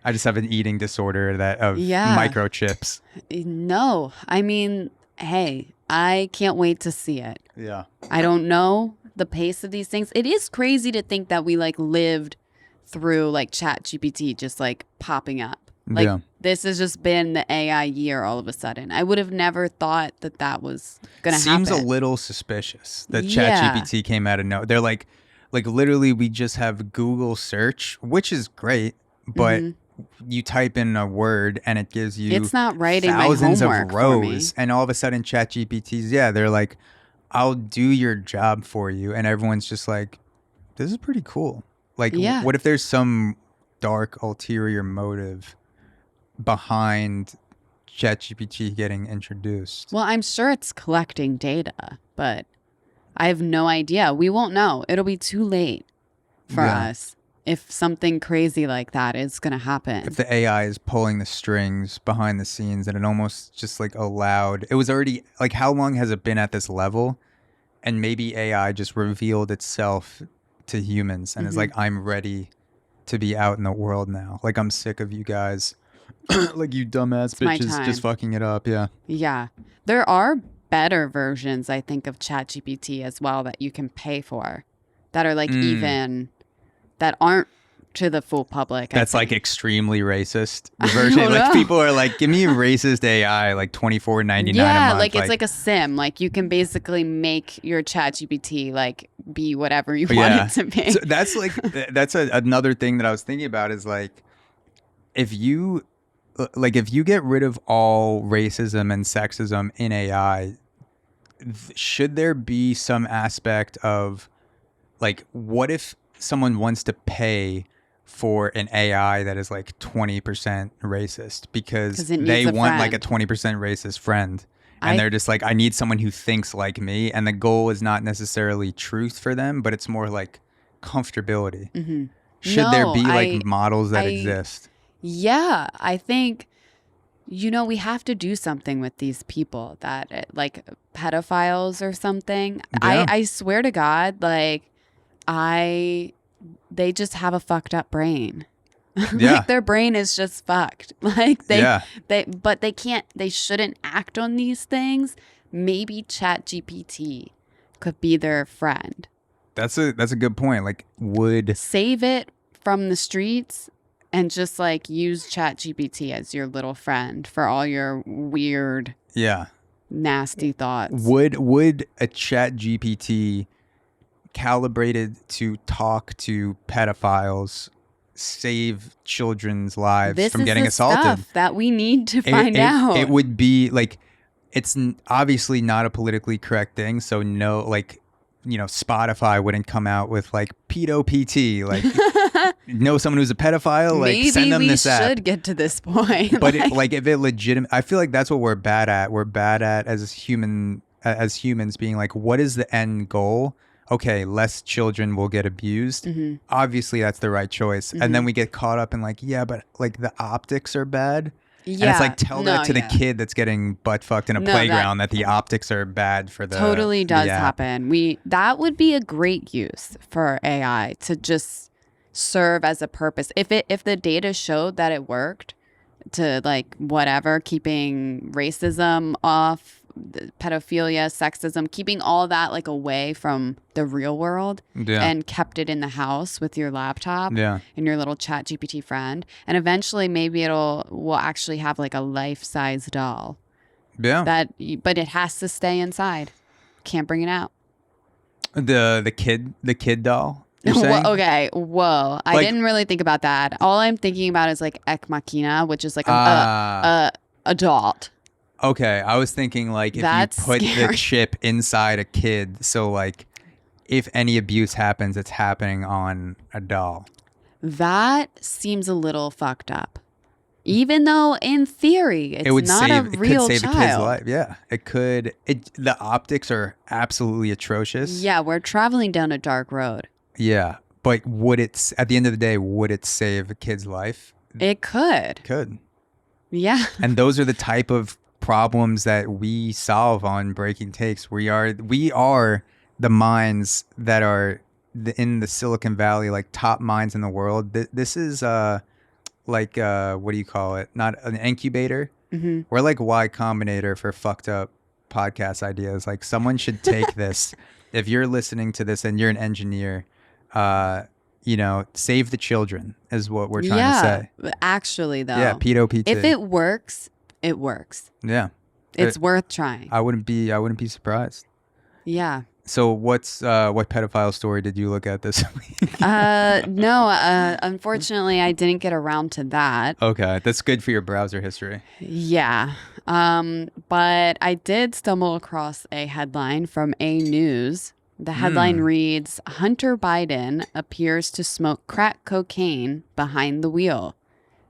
[SPEAKER 1] I just have an eating disorder of microchips.
[SPEAKER 2] No, I mean, hey, I can't wait to see it.
[SPEAKER 1] Yeah.
[SPEAKER 2] I don't know the pace of these things. It is crazy to think that we like lived through like ChatGPT just like popping up. Like this has just been the AI year all of a sudden. I would have never thought that was going to happen.
[SPEAKER 1] Seems a little suspicious that ChatGPT came out of nowhere. They're like literally we just have Google search, which is great, but you type in a word and it gives you
[SPEAKER 2] it's not writing
[SPEAKER 1] thousands
[SPEAKER 2] my homework
[SPEAKER 1] of rows, and all of a sudden ChatGPT's they're like, I'll do your job for you, and everyone's just like, this is pretty cool. Like, what if there's some dark ulterior motive behind ChatGPT getting introduced?
[SPEAKER 2] Well, I'm sure it's collecting data, but I have no idea. We won't know. It'll be too late for us if something crazy like that is going to happen.
[SPEAKER 1] If the AI is pulling the strings behind the scenes and it almost just like allowed, it was already like, how long has it been at this level? And maybe AI just revealed itself to humans and is like, I'm ready to be out in the world now. Like, I'm sick of you guys. Like, you dumbass bitches just fucking it up. Yeah.
[SPEAKER 2] There are better versions, I think, of ChatGPT as well that you can pay for that are like even that aren't to the full public.
[SPEAKER 1] That's like extremely racist version. Like people are like, give me a racist AI, like $24.99 a month.
[SPEAKER 2] Like it's like a sim. Like you can basically make your ChatGPT like be whatever you want it to be.
[SPEAKER 1] So that's like another thing that I was thinking about is like, if you get rid of all racism and sexism in AI, should there be some aspect of like, what if someone wants to pay for an AI that is like 20% racist because they want like a 20% racist friend, and they're just like, I need someone who thinks like me, and the goal is not necessarily truth for them, but it's more like comfortability. Should there be like models that exist?
[SPEAKER 2] Yeah, I think, we have to do something with these people that like pedophiles or something. I swear to God, like they just have a fucked up brain. Like their brain is just fucked. Like but they shouldn't act on these things. Maybe ChatGPT could be their friend.
[SPEAKER 1] That's a good point. Like, would
[SPEAKER 2] save it from the streets and just like use ChatGPT as your little friend for all your weird, nasty thoughts.
[SPEAKER 1] Would a ChatGPT calibrated to talk to pedophiles save children's lives from getting assaulted?
[SPEAKER 2] Stuff that we need to find out.
[SPEAKER 1] It would be like, it's obviously not a politically correct thing, so no, like, Spotify wouldn't come out with like pedo PT, like know someone who's a pedophile, like
[SPEAKER 2] maybe
[SPEAKER 1] send them this app.
[SPEAKER 2] We should get to this point.
[SPEAKER 1] But if it legitimate, I feel like that's what we're bad at. We're bad at as humans being like, what is the end goal? Okay, less children will get abused. Obviously, that's the right choice. And then we get caught up in like, but like the optics are bad.
[SPEAKER 2] Yeah.
[SPEAKER 1] And it's like, tell that to the kid that's getting butt fucked in a playground that the optics are bad for the
[SPEAKER 2] totally does
[SPEAKER 1] the app.
[SPEAKER 2] happen. That would be a great use for AI to just serve as a purpose. If the data showed that it worked to like whatever, keeping racism off, pedophilia, sexism, keeping all that like away from the real world and kept it in the house with your laptop and your little chat GPT friend. And eventually maybe will actually have like a life-size doll. Yeah. But it has to stay inside. Can't bring it out.
[SPEAKER 1] The kid doll? You're saying?
[SPEAKER 2] Okay, whoa. I didn't really think about that. All I'm thinking about is like Ek Machina, which is like a adult.
[SPEAKER 1] Okay, I was thinking like if you put the chip inside a kid, so like if any abuse happens, it's happening on a doll.
[SPEAKER 2] That seems a little fucked up. Even though in theory it's not a real child. It could save a kid's life.
[SPEAKER 1] Yeah, it could. The optics are absolutely atrocious.
[SPEAKER 2] Yeah, we're traveling down a dark road.
[SPEAKER 1] Yeah, but at the end of the day, would it save a kid's life?
[SPEAKER 2] It could.
[SPEAKER 1] Could.
[SPEAKER 2] Yeah.
[SPEAKER 1] And those are the type of problems that we solve on Breaking Takes. We are the minds that are in the Silicon Valley, like top minds in the world. This is like what do you call it? Not an incubator. Mm-hmm. We're like Y Combinator for fucked up podcast ideas. Like someone should take this. If you're listening to this and you're an engineer, save the children is what we're trying to say.
[SPEAKER 2] Actually, though.
[SPEAKER 1] Yeah, pedo PT.
[SPEAKER 2] If it works, it works.
[SPEAKER 1] Yeah.
[SPEAKER 2] It's worth trying.
[SPEAKER 1] I wouldn't be surprised.
[SPEAKER 2] Yeah.
[SPEAKER 1] So what pedophile story did you look at this week?
[SPEAKER 2] No, unfortunately I didn't get around to that.
[SPEAKER 1] Okay, that's good for your browser history.
[SPEAKER 2] Yeah. But I did stumble across a headline from A News. The headline reads, Hunter Biden appears to smoke crack cocaine behind the wheel.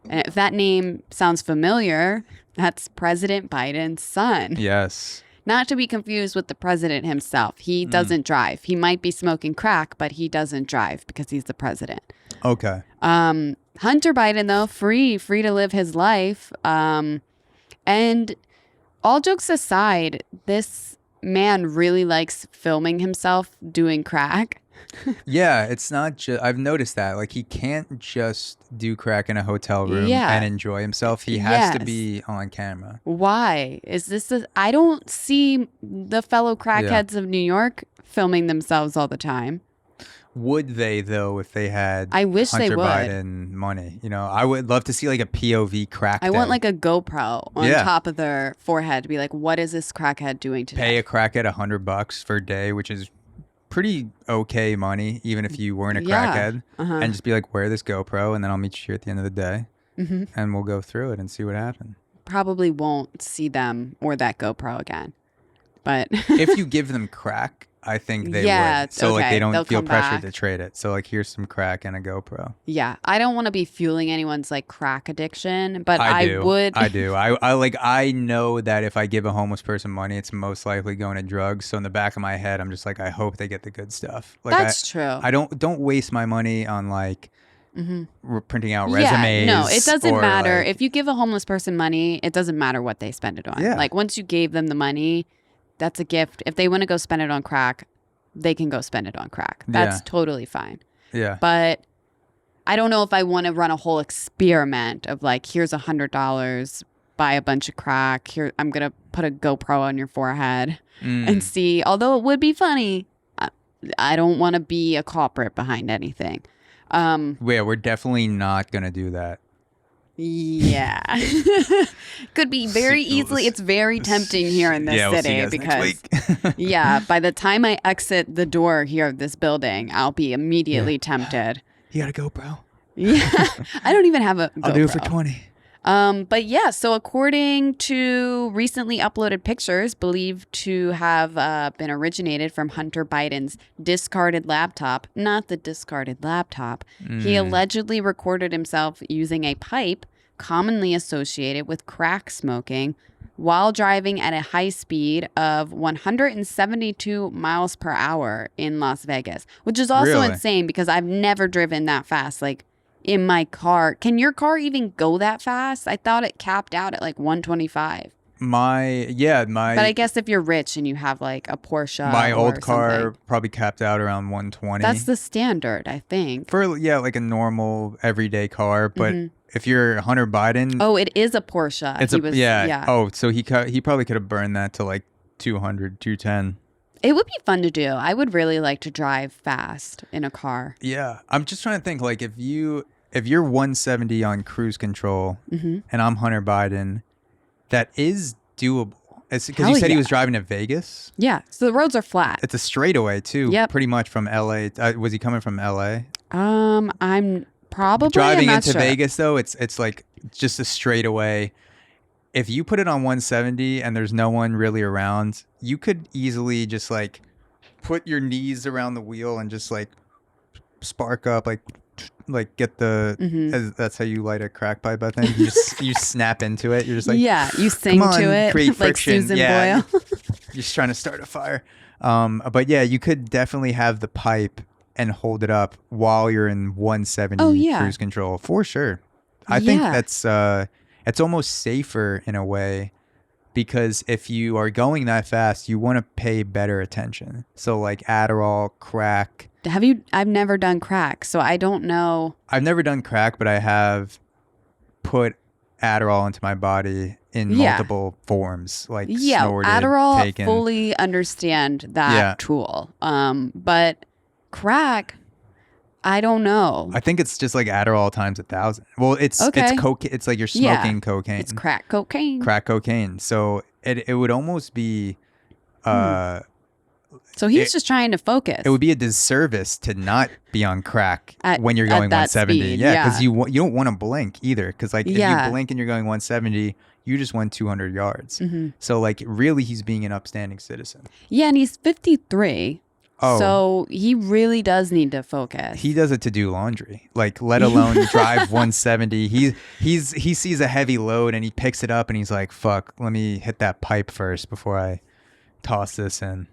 [SPEAKER 2] And if that name sounds familiar, that's President Biden's son.
[SPEAKER 1] Yes.
[SPEAKER 2] Not to be confused with the president himself. He doesn't drive. He might be smoking crack, but he doesn't drive because he's the president.
[SPEAKER 1] Okay.
[SPEAKER 2] Hunter Biden, though, free to live his life. And all jokes aside, this man really likes filming himself doing crack.
[SPEAKER 1] Yeah, it's not just. I've noticed that. Like, he can't just do crack in a hotel room and enjoy himself. He has to be on camera.
[SPEAKER 2] Why? Is this I don't see the fellow crackheads of New York filming themselves all the time.
[SPEAKER 1] Would they, though, if they had
[SPEAKER 2] I wish
[SPEAKER 1] Hunter
[SPEAKER 2] they would.
[SPEAKER 1] Biden money? I would love to see like a POV crack
[SPEAKER 2] I
[SPEAKER 1] day.
[SPEAKER 2] want like a GoPro on top of their forehead to be like, what is this crackhead doing today?
[SPEAKER 1] Pay a crackhead $100 for a day, which is pretty okay money, even if you weren't a crackhead, and just be like, wear this GoPro, and then I'll meet you here at the end of the day, and we'll go through it and see what happened. Probably
[SPEAKER 2] won't see them or that GoPro again, but
[SPEAKER 1] if you give them crack, I think they would. So like they don't feel pressured to trade it. So like here's some crack and a GoPro.
[SPEAKER 2] Yeah, I don't want to be fueling anyone's like crack addiction, but I would.
[SPEAKER 1] I do. I know that if I give a homeless person money, it's most likely going to drugs. So in the back of my head, I'm just like, I hope they get the good stuff. Like
[SPEAKER 2] that's true.
[SPEAKER 1] I don't waste my money on like printing out resumes.
[SPEAKER 2] No, it doesn't matter. If you give a homeless person money, it doesn't matter what they spend it on. Yeah. Like once you gave them the money, that's a gift. If they want to go spend it on crack, they can go spend it on crack. That's totally fine.
[SPEAKER 1] Yeah.
[SPEAKER 2] But I don't know if I want to run a whole experiment of like, here's $100, buy a bunch of crack. Here, I'm going to put a GoPro on your forehead and see. Although it would be funny, I don't want to be a culprit behind anything.
[SPEAKER 1] We're definitely not going to do that.
[SPEAKER 2] Yeah. Could be very easily. It's very tempting here in this city because by the time I exit the door here of this building, I'll be immediately tempted.
[SPEAKER 1] You got a GoPro?
[SPEAKER 2] Yeah. I don't even have a GoPro.
[SPEAKER 1] I'll do it for 20.
[SPEAKER 2] But yeah, so according to recently uploaded pictures believed to have been originated from Hunter Biden's discarded laptop, not the discarded laptop, he allegedly recorded himself using a pipe commonly associated with crack smoking while driving at a high speed of 172 miles per hour in Las Vegas, which is also insane because I've never driven that fast. Like, in my car. Can your car even go that fast? I thought it capped out at like 125.
[SPEAKER 1] But
[SPEAKER 2] I guess if you're rich and you have like a Porsche,
[SPEAKER 1] my old
[SPEAKER 2] or
[SPEAKER 1] car
[SPEAKER 2] something,
[SPEAKER 1] probably capped out around 120.
[SPEAKER 2] that's the standard, I think.
[SPEAKER 1] For like a normal everyday car, but if you're Hunter Biden,
[SPEAKER 2] Oh, it is a Porsche.
[SPEAKER 1] Oh, so he probably could have burned that to like 200, 210.
[SPEAKER 2] It would be fun to do. I would really like to drive fast in a car.
[SPEAKER 1] Yeah, I'm just trying to think, like, if you're 170 on cruise control and I'm Hunter Biden, that is doable. It's because you said he was driving to Vegas.
[SPEAKER 2] Yeah, so the roads are flat.
[SPEAKER 1] It's a straightaway too.
[SPEAKER 2] Yep.
[SPEAKER 1] Pretty much from LA. Was he coming from LA?
[SPEAKER 2] I'm probably
[SPEAKER 1] driving
[SPEAKER 2] I'm not
[SPEAKER 1] into
[SPEAKER 2] sure.
[SPEAKER 1] Vegas though. It's like just a straightaway. If you put it on 170 and there's no one really around, you could easily just like put your knees around the wheel and just like spark up, like get the that's how you light a crack pipe, I think. You snap into it. You're just like,
[SPEAKER 2] you sing to it,
[SPEAKER 1] create friction.
[SPEAKER 2] like Susan Boyle.
[SPEAKER 1] You're just trying to start a fire. But yeah, you could definitely have the pipe and hold it up while you're in 170 cruise control for sure. I think that's it's almost safer in a way, because if you are going that fast, you want to pay better attention. So like Adderall, crack.
[SPEAKER 2] I've never done crack, so I don't know.
[SPEAKER 1] I've never done crack, but I have put Adderall into my body in multiple forms, like snorted,
[SPEAKER 2] Adderall,
[SPEAKER 1] taken.
[SPEAKER 2] fully understand that tool. But crack, I don't know.
[SPEAKER 1] I think it's just like Adderall times 1,000. Well, it's cocaine. It's like you're smoking cocaine.
[SPEAKER 2] It's crack cocaine.
[SPEAKER 1] Crack cocaine. So it would almost be.
[SPEAKER 2] So he's just trying to focus.
[SPEAKER 1] It would be a disservice to not be on crack when you're going 170.
[SPEAKER 2] Speed,
[SPEAKER 1] yeah, because you don't want to blink either. Because like if you blink and you're going 170, you just went 200 yards. So like really, he's being an upstanding citizen.
[SPEAKER 2] Yeah, and he's 53.
[SPEAKER 1] Oh.
[SPEAKER 2] So he really does need to focus.
[SPEAKER 1] He does it to do laundry, like let alone drive 170. He sees a heavy load and he picks it up and he's like, "Fuck, let me hit that pipe first before I toss this in."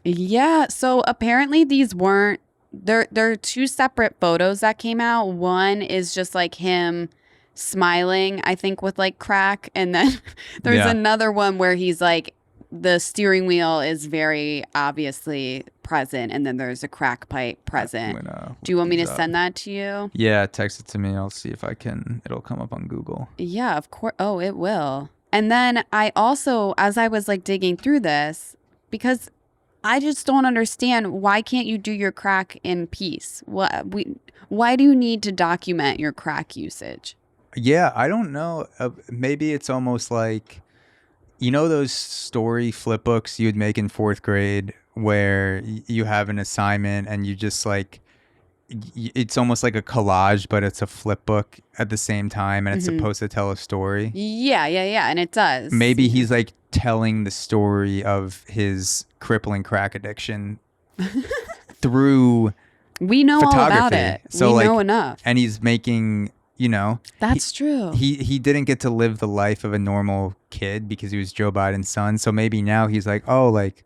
[SPEAKER 2] Yeah. So apparently these weren't. There are two separate photos that came out. One is just like him smiling, I think, with like crack, and then there's another one where he's like, the steering wheel is very obviously present, and then there's a crack pipe present. Do you want me to send that to you?
[SPEAKER 1] Yeah, text it to me. I'll see if I can. It'll come up on Google.
[SPEAKER 2] Yeah, of course. Oh, it will. And then I also, as I was like digging through this, because I just don't understand, why can't you do your crack in peace? Why do you need to document your crack usage?
[SPEAKER 1] Yeah, I don't know. Maybe it's almost like, you know, those story flip books you would make in 4th grade where you have an assignment and you just like, it's almost like a collage, but it's a flip book at the same time and it's supposed to tell a story.
[SPEAKER 2] Yeah. And it does.
[SPEAKER 1] Maybe he's like telling the story of his crippling crack addiction through
[SPEAKER 2] we know
[SPEAKER 1] photography.
[SPEAKER 2] All about it.
[SPEAKER 1] So
[SPEAKER 2] we
[SPEAKER 1] like,
[SPEAKER 2] know enough.
[SPEAKER 1] And he's making, you know,
[SPEAKER 2] that's true.
[SPEAKER 1] He didn't get to live the life of a normal kid because he was Joe Biden's son. So maybe now he's like, oh, like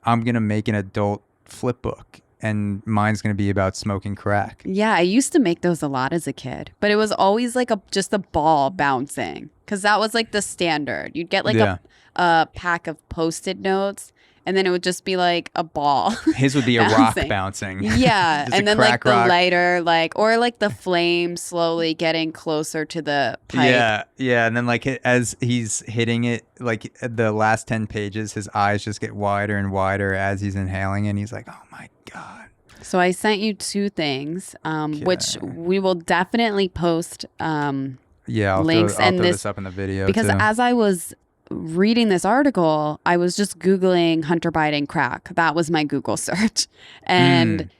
[SPEAKER 1] I'm going to make an adult flip book and mine's going to be about smoking crack.
[SPEAKER 2] Yeah, I used to make those a lot as a kid, but it was always like just a ball bouncing, because that was like the standard. You'd get like a pack of Post-it notes, and then it would just be like a ball.
[SPEAKER 1] His would be a rock bouncing.
[SPEAKER 2] Yeah, and then like the
[SPEAKER 1] rock.
[SPEAKER 2] Lighter, like, or like the flame slowly getting closer to the pipe.
[SPEAKER 1] Yeah, and then like as he's hitting it, like the last 10 pages, his eyes just get wider and wider as he's inhaling it, and he's like, oh my God.
[SPEAKER 2] So I sent you 2 things, which we will definitely post
[SPEAKER 1] I'll
[SPEAKER 2] links
[SPEAKER 1] throw this up in the video
[SPEAKER 2] because
[SPEAKER 1] too.
[SPEAKER 2] As I was reading this article, I was just Googling Hunter Biden crack. That was my Google search. And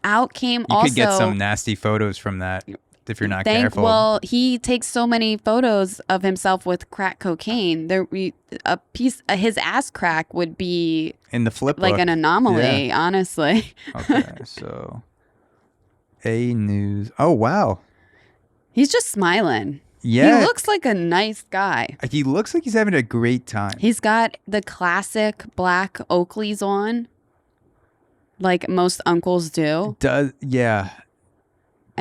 [SPEAKER 2] out came
[SPEAKER 1] you
[SPEAKER 2] also...
[SPEAKER 1] could get some nasty photos from that if you're not careful.
[SPEAKER 2] Well, he takes so many photos of himself with crack cocaine. His ass crack would be...
[SPEAKER 1] in the flip
[SPEAKER 2] like
[SPEAKER 1] book.
[SPEAKER 2] An anomaly, honestly.
[SPEAKER 1] Okay, so... A news... Oh, wow.
[SPEAKER 2] He's just smiling.
[SPEAKER 1] Yeah.
[SPEAKER 2] He looks like a nice guy.
[SPEAKER 1] He looks like he's having a great time.
[SPEAKER 2] He's got the classic black Oakleys on, like most uncles do.
[SPEAKER 1] Yeah.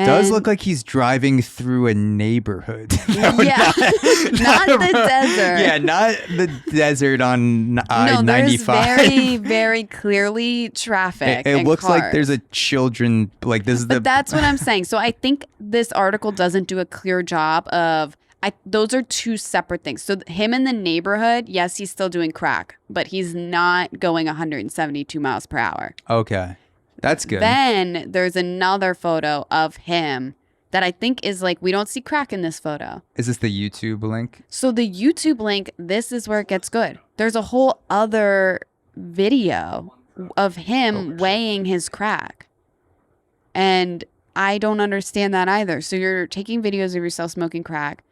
[SPEAKER 1] Does look like he's driving through a neighborhood.
[SPEAKER 2] Not the desert.
[SPEAKER 1] Yeah, not the desert on I-95.
[SPEAKER 2] No, there's very, very clearly traffic.
[SPEAKER 1] It looks
[SPEAKER 2] cars.
[SPEAKER 1] like there's a children, like this is
[SPEAKER 2] but that's what I'm saying. So I think this article doesn't do a clear job of, those are two separate things. So him in the neighborhood, yes, he's still doing crack, but he's not going 172 miles per hour.
[SPEAKER 1] Okay. That's good.
[SPEAKER 2] Then there's another photo of him that I think is like, we don't see crack in this photo.
[SPEAKER 1] Is this the YouTube link?
[SPEAKER 2] So the YouTube link, this is where it gets good. There's a whole other video of him weighing his crack. And I don't understand that either. So you're taking videos of yourself smoking crack.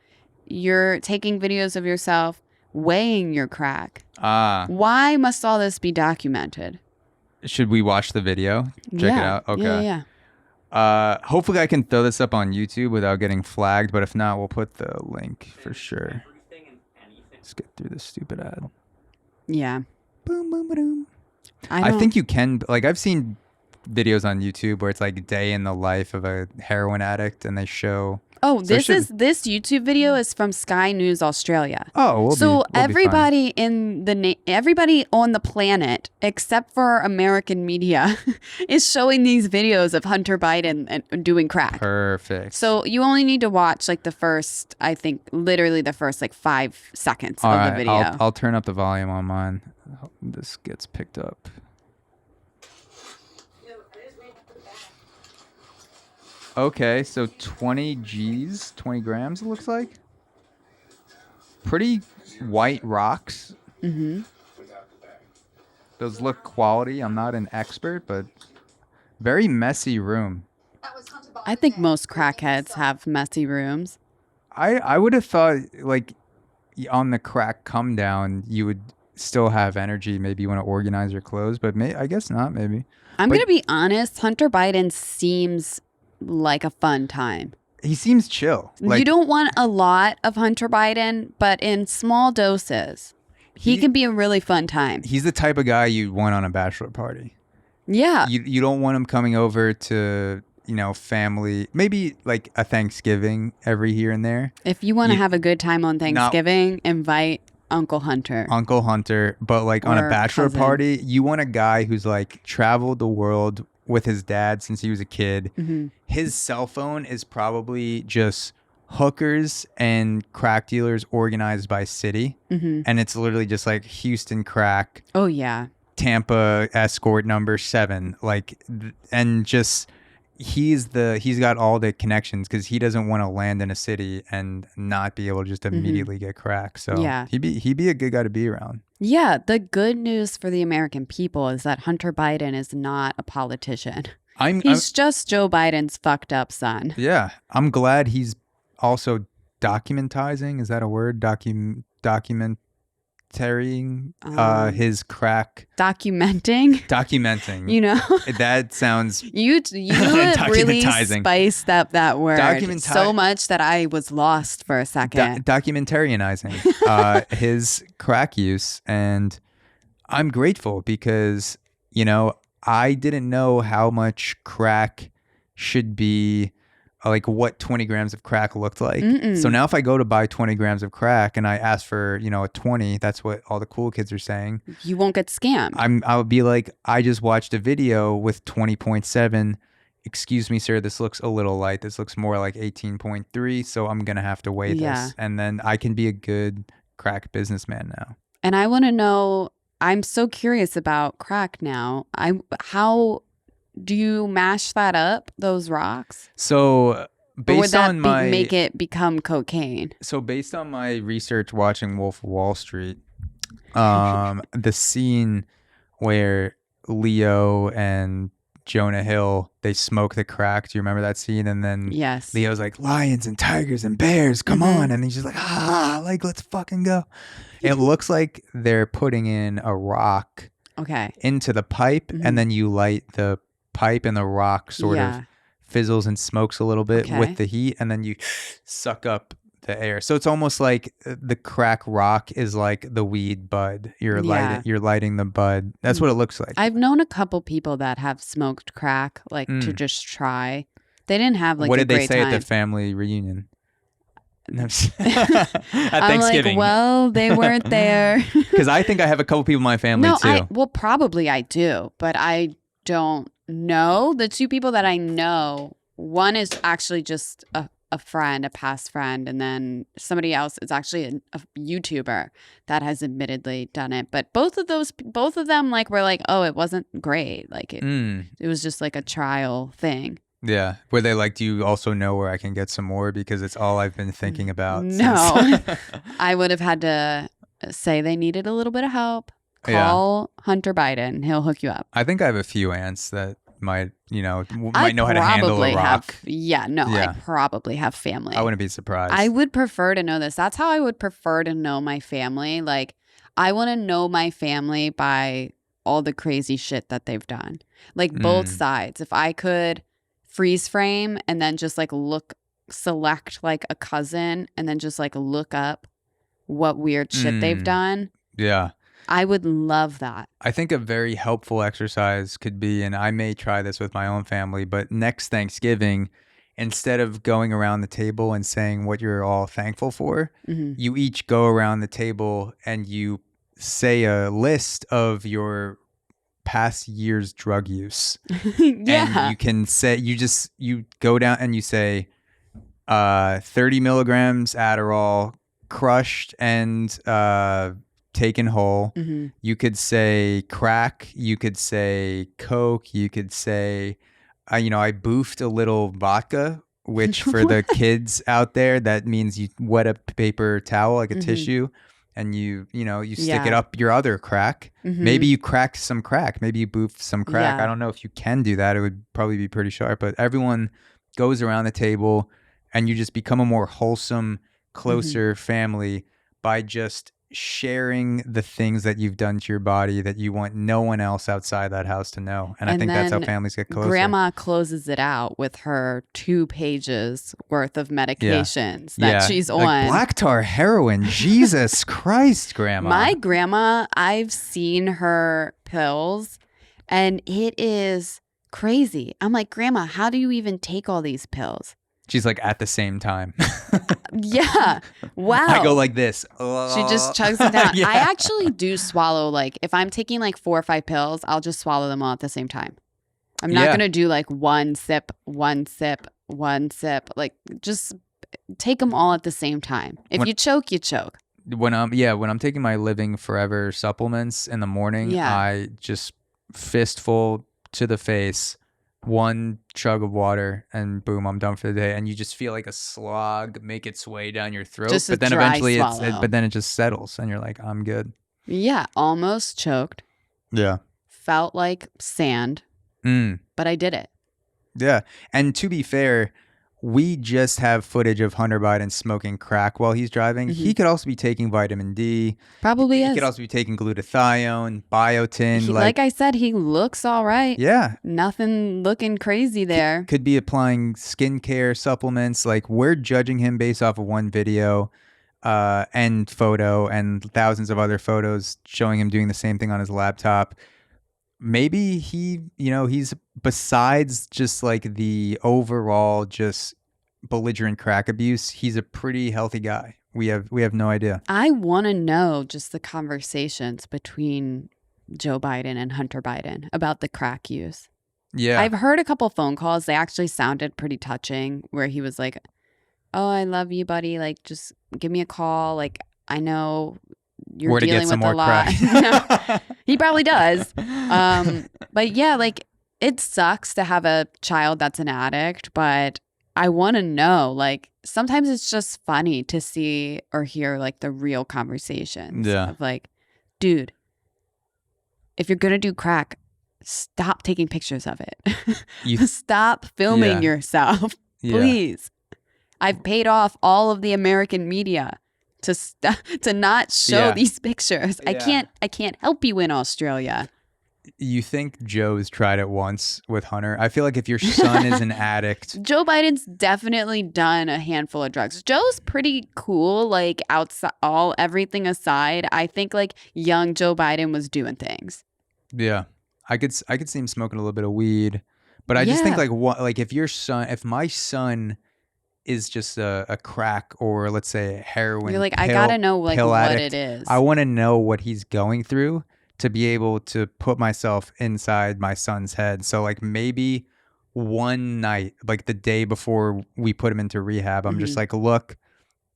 [SPEAKER 2] You're taking videos of yourself weighing your crack. Why must all this be documented?
[SPEAKER 1] Should we watch the video? Check it out. Okay.
[SPEAKER 2] Yeah.
[SPEAKER 1] Hopefully I can throw this up on YouTube without getting flagged, but if not, we'll put the link for sure. Let's get through this stupid ad.
[SPEAKER 2] Yeah.
[SPEAKER 1] Boom, boom, boom. I think you can, like, I've seen videos on YouTube where it's like day in the life of a heroin addict and they show.
[SPEAKER 2] Oh, this YouTube video is from Sky News Australia.
[SPEAKER 1] Oh,
[SPEAKER 2] we'll everybody everybody on the planet except for American media is showing these videos of Hunter Biden and doing crack.
[SPEAKER 1] Perfect.
[SPEAKER 2] So you only need to watch like the first, I think, literally the first like 5 seconds of the video.
[SPEAKER 1] I'll turn up the volume on mine. I hope this gets picked up. Okay, so 20 G's, 20 grams, it looks like. Pretty white rocks.
[SPEAKER 2] Mm-hmm.
[SPEAKER 1] Those look quality. I'm not an expert, but very messy room.
[SPEAKER 2] I think most crackheads have messy rooms.
[SPEAKER 1] I would have thought, like, on the crack come down, you would still have energy. Maybe you want to organize your clothes, but I guess not, maybe.
[SPEAKER 2] I'm going to be honest. Hunter Biden seems like a fun time.
[SPEAKER 1] He seems chill.
[SPEAKER 2] You don't want a lot of Hunter Biden, but in small doses, he can be a really fun time.
[SPEAKER 1] He's the type of guy you want on a bachelor party.
[SPEAKER 2] Yeah.
[SPEAKER 1] You don't want him coming over to, family, maybe like a Thanksgiving every here and there.
[SPEAKER 2] If you want to have a good time on Thanksgiving, invite Uncle Hunter.
[SPEAKER 1] But like on a bachelor party, you want a guy who's like traveled the world with his dad since he was a kid.
[SPEAKER 2] Mm-hmm.
[SPEAKER 1] His cell phone is probably just hookers and crack dealers organized by city.
[SPEAKER 2] Mm-hmm.
[SPEAKER 1] And it's literally just like Houston crack.
[SPEAKER 2] Oh, yeah.
[SPEAKER 1] Tampa escort number 7. Like, and just he's got all the connections because he doesn't want to land in a city and not be able to just immediately get crack. So he'd be a good guy to be around.
[SPEAKER 2] Yeah, the good news for the American people is that Hunter Biden is not a politician. He's just Joe Biden's fucked up son.
[SPEAKER 1] Yeah, I'm glad he's also documentizing. Is that a word? Documenting his crack.
[SPEAKER 2] Documenting.
[SPEAKER 1] That sounds.
[SPEAKER 2] You really spiced up that word so much that I was lost for a second.
[SPEAKER 1] Documentarianizing his crack use, and I'm grateful because I didn't know how much crack should be. Like what 20 grams of crack looked like.
[SPEAKER 2] Mm-mm.
[SPEAKER 1] So now if I go to buy 20 grams of crack and I ask for, a 20, that's what all the cool kids are saying.
[SPEAKER 2] You won't get scammed.
[SPEAKER 1] I would be like, I just watched a video with 20.7. Excuse me, sir, this looks a little light. This looks more like 18.3. So I'm going to have to weigh this. And then I can be a good crack businessman now.
[SPEAKER 2] And I want to know, I'm so curious about crack now. How do you mash that up, those rocks?
[SPEAKER 1] So based on
[SPEAKER 2] make it become cocaine?
[SPEAKER 1] So based on my research watching Wolf of Wall Street, the scene where Leo and Jonah Hill, they smoke the crack. Do you remember that scene? And then Leo's like, lions and tigers and bears, come on. And he's just like, let's fucking go. It looks like they're putting in a rock into the pipe, and then you light the pipe and the rock sort of fizzles and smokes a little bit with the heat, and then you suck up the air. So it's almost like the crack rock is like the weed bud. You're lighting the bud. That's what it looks like.
[SPEAKER 2] I've known a couple people that have smoked crack to just try, They didn't have like
[SPEAKER 1] what
[SPEAKER 2] a
[SPEAKER 1] did they
[SPEAKER 2] great
[SPEAKER 1] say
[SPEAKER 2] time.
[SPEAKER 1] at the family reunion? At
[SPEAKER 2] I'm
[SPEAKER 1] Thanksgiving.
[SPEAKER 2] like, well, they weren't there.
[SPEAKER 1] Because I think I have a couple people in my family too.
[SPEAKER 2] Probably I do, but I don't know. The two people that I know, one is actually just a friend, a past friend, and then somebody else is actually a YouTuber that has admittedly done it. But both of them like were like, oh, it wasn't great. Like it was just like a trial thing.
[SPEAKER 1] Yeah. Were they like, do you also know where I can get some more? Because it's all I've been thinking about.
[SPEAKER 2] No. I would have had to say they needed a little bit of help. Call Hunter Biden. He'll hook you up.
[SPEAKER 1] I think I have a few aunts that might know how to handle a rock.
[SPEAKER 2] I probably have family.
[SPEAKER 1] I wouldn't be surprised.
[SPEAKER 2] I would prefer to know this. That's how I would prefer to know my family. Like, I want to know my family by all the crazy shit that they've done. Like, both sides. If I could freeze frame and then just like select like a cousin and then just like look up what weird shit they've done.
[SPEAKER 1] Yeah.
[SPEAKER 2] I would love that.
[SPEAKER 1] I think a very helpful exercise could be, and I may try this with my own family, but next Thanksgiving, instead of going around the table and saying what you're all thankful for, you each go around the table and you say a list of your past year's drug use. And you can say, you go down and you say 30 milligrams Adderall, crushed and taken whole. You could say crack, you could say Coke, you could say I boofed a little vodka, which for the kids out there, that means you wet a paper towel like a tissue and you stick it up your other crack. Maybe you cracked some crack, maybe you boofed some crack. I don't know if you can do that. It would probably be pretty sharp, but everyone goes around the table and you just become a more wholesome, closer family by just sharing the things that you've done to your body that you want no one else outside that house to know. And I think that's how families get closer.
[SPEAKER 2] Grandma closes it out with her 2 pages worth of medications that she's on.
[SPEAKER 1] Like black tar heroin. Jesus Christ, Grandma.
[SPEAKER 2] My grandma, I've seen her pills and it is crazy. I'm like, Grandma, how do you even take all these pills?
[SPEAKER 1] She's like, at the same time.
[SPEAKER 2] Yeah. Wow.
[SPEAKER 1] I go like this.
[SPEAKER 2] She just chugs it down. I actually do swallow, like, if I'm taking like 4 or 5 pills, I'll just swallow them all at the same time. I'm not going to do like one sip. Like, just take them all at the same time. If you choke, you choke.
[SPEAKER 1] When I'm taking my Living Forever supplements in the morning, I just fistful to the face, 1 chug of water, and boom, I'm done for the day. And you just feel like a slog make its way down your throat, but then eventually it just settles and you're like, I'm good.
[SPEAKER 2] Yeah, almost choked.
[SPEAKER 1] Yeah.
[SPEAKER 2] Felt like sand, but I did it.
[SPEAKER 1] Yeah. And to be fair, we just have footage of Hunter Biden smoking crack while he's driving. He could also be taking vitamin D.
[SPEAKER 2] Probably is.
[SPEAKER 1] He could also be taking glutathione, biotin.
[SPEAKER 2] Like I said, he looks all right.
[SPEAKER 1] Yeah.
[SPEAKER 2] Nothing looking crazy there.
[SPEAKER 1] Could be applying skincare supplements. Like, we're judging him based off of one video and photo and thousands of other photos showing him doing the same thing on his laptop. Maybe he's besides just like the overall just belligerent crack abuse, he's a pretty healthy guy. We have no idea.
[SPEAKER 2] I want to know just the conversations between Joe Biden and Hunter Biden about the crack use.
[SPEAKER 1] Yeah.
[SPEAKER 2] I've heard a couple phone calls. They actually sounded pretty touching where he was like, oh, I love you, buddy. Like, just give me a call. Like, I know you're dealing with a lot. He probably does. But yeah, like, it sucks to have a child that's an addict, but I want to know, like, sometimes it's just funny to see or hear like the real conversations of like, dude, if you're going to do crack, stop taking pictures of it. Stop filming yourself, please. I've paid off all of the American media to not show these pictures. I can't help you in Australia.
[SPEAKER 1] You think Joe's tried it once with Hunter? I feel like if your son is an addict.
[SPEAKER 2] Joe Biden's definitely done a handful of drugs. Joe's pretty cool, like, outside, everything aside. I think like young Joe Biden was doing things.
[SPEAKER 1] Yeah. I could see him smoking a little bit of weed, But I just think like what, like if my son is just a crack or let's say heroin,
[SPEAKER 2] you're like, I gotta know like what
[SPEAKER 1] addict,
[SPEAKER 2] it is.
[SPEAKER 1] I want to know what he's going through to be able to put myself inside my son's head. So like maybe one night, like the day before we put him into rehab, I'm just like, look,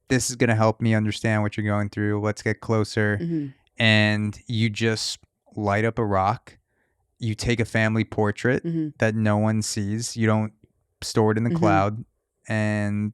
[SPEAKER 1] this is gonna help me understand what you're going through. Let's get closer. And you just light up a rock. You take a family portrait that no one sees. You don't store it in the cloud, and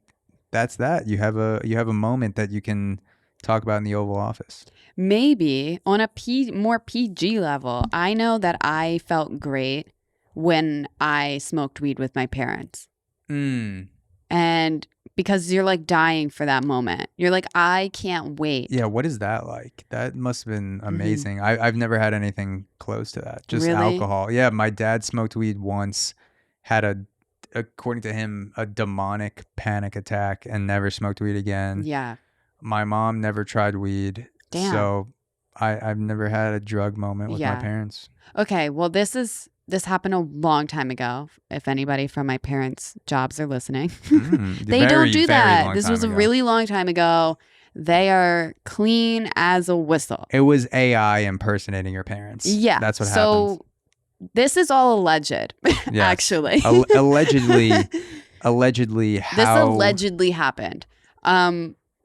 [SPEAKER 1] that's that. You have a moment that you can talk about in the Oval Office.
[SPEAKER 2] Maybe on a more PG level, I know that I felt great when I smoked weed with my parents. And because you're like dying for that moment. You're like, I can't wait.
[SPEAKER 1] Yeah, what is that like? That must have been amazing. I've never had anything close to that. Just
[SPEAKER 2] really?
[SPEAKER 1] Alcohol. Yeah, my dad smoked weed once, had according to him, a demonic panic attack and never smoked weed again.
[SPEAKER 2] Yeah.
[SPEAKER 1] My mom never tried weed.
[SPEAKER 2] Damn.
[SPEAKER 1] So I've never had a drug moment with my parents.
[SPEAKER 2] Okay, well this happened a long time ago. If anybody from my parents' jobs are listening, they don't do that. This was a really long time ago. They are clean as a whistle.
[SPEAKER 1] It was AI impersonating your parents.
[SPEAKER 2] Yeah.
[SPEAKER 1] That's what happened.
[SPEAKER 2] So this is all alleged, actually.
[SPEAKER 1] Allegedly,
[SPEAKER 2] This allegedly happened.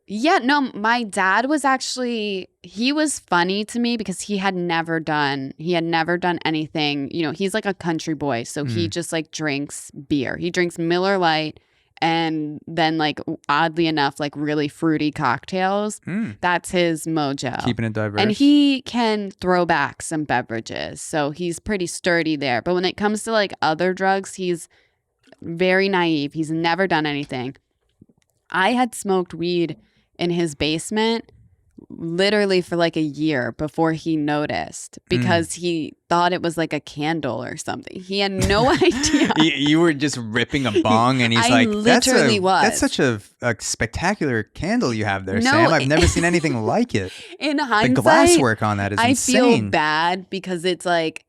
[SPEAKER 2] Yeah, no, my dad was actually, he was funny to me because he had never done anything, you know, he's like a country boy. So he just like drinks beer. He drinks Miller Lite and then like oddly enough, like really fruity cocktails. That's his mojo.
[SPEAKER 1] Keeping it diverse.
[SPEAKER 2] And he can throw back some beverages. So he's pretty sturdy there. But when it comes to like other drugs, he's very naive. He's never done anything. I had smoked weed in his basement literally for like a year before he noticed because he thought it was like a candle or something. He had no idea.
[SPEAKER 1] You were just ripping a bong and he's
[SPEAKER 2] I literally was.
[SPEAKER 1] That's such a spectacular candle you have there, Sam. I've never seen anything like it.
[SPEAKER 2] In hindsight,
[SPEAKER 1] the glasswork on that is insane.
[SPEAKER 2] I feel bad because it's like,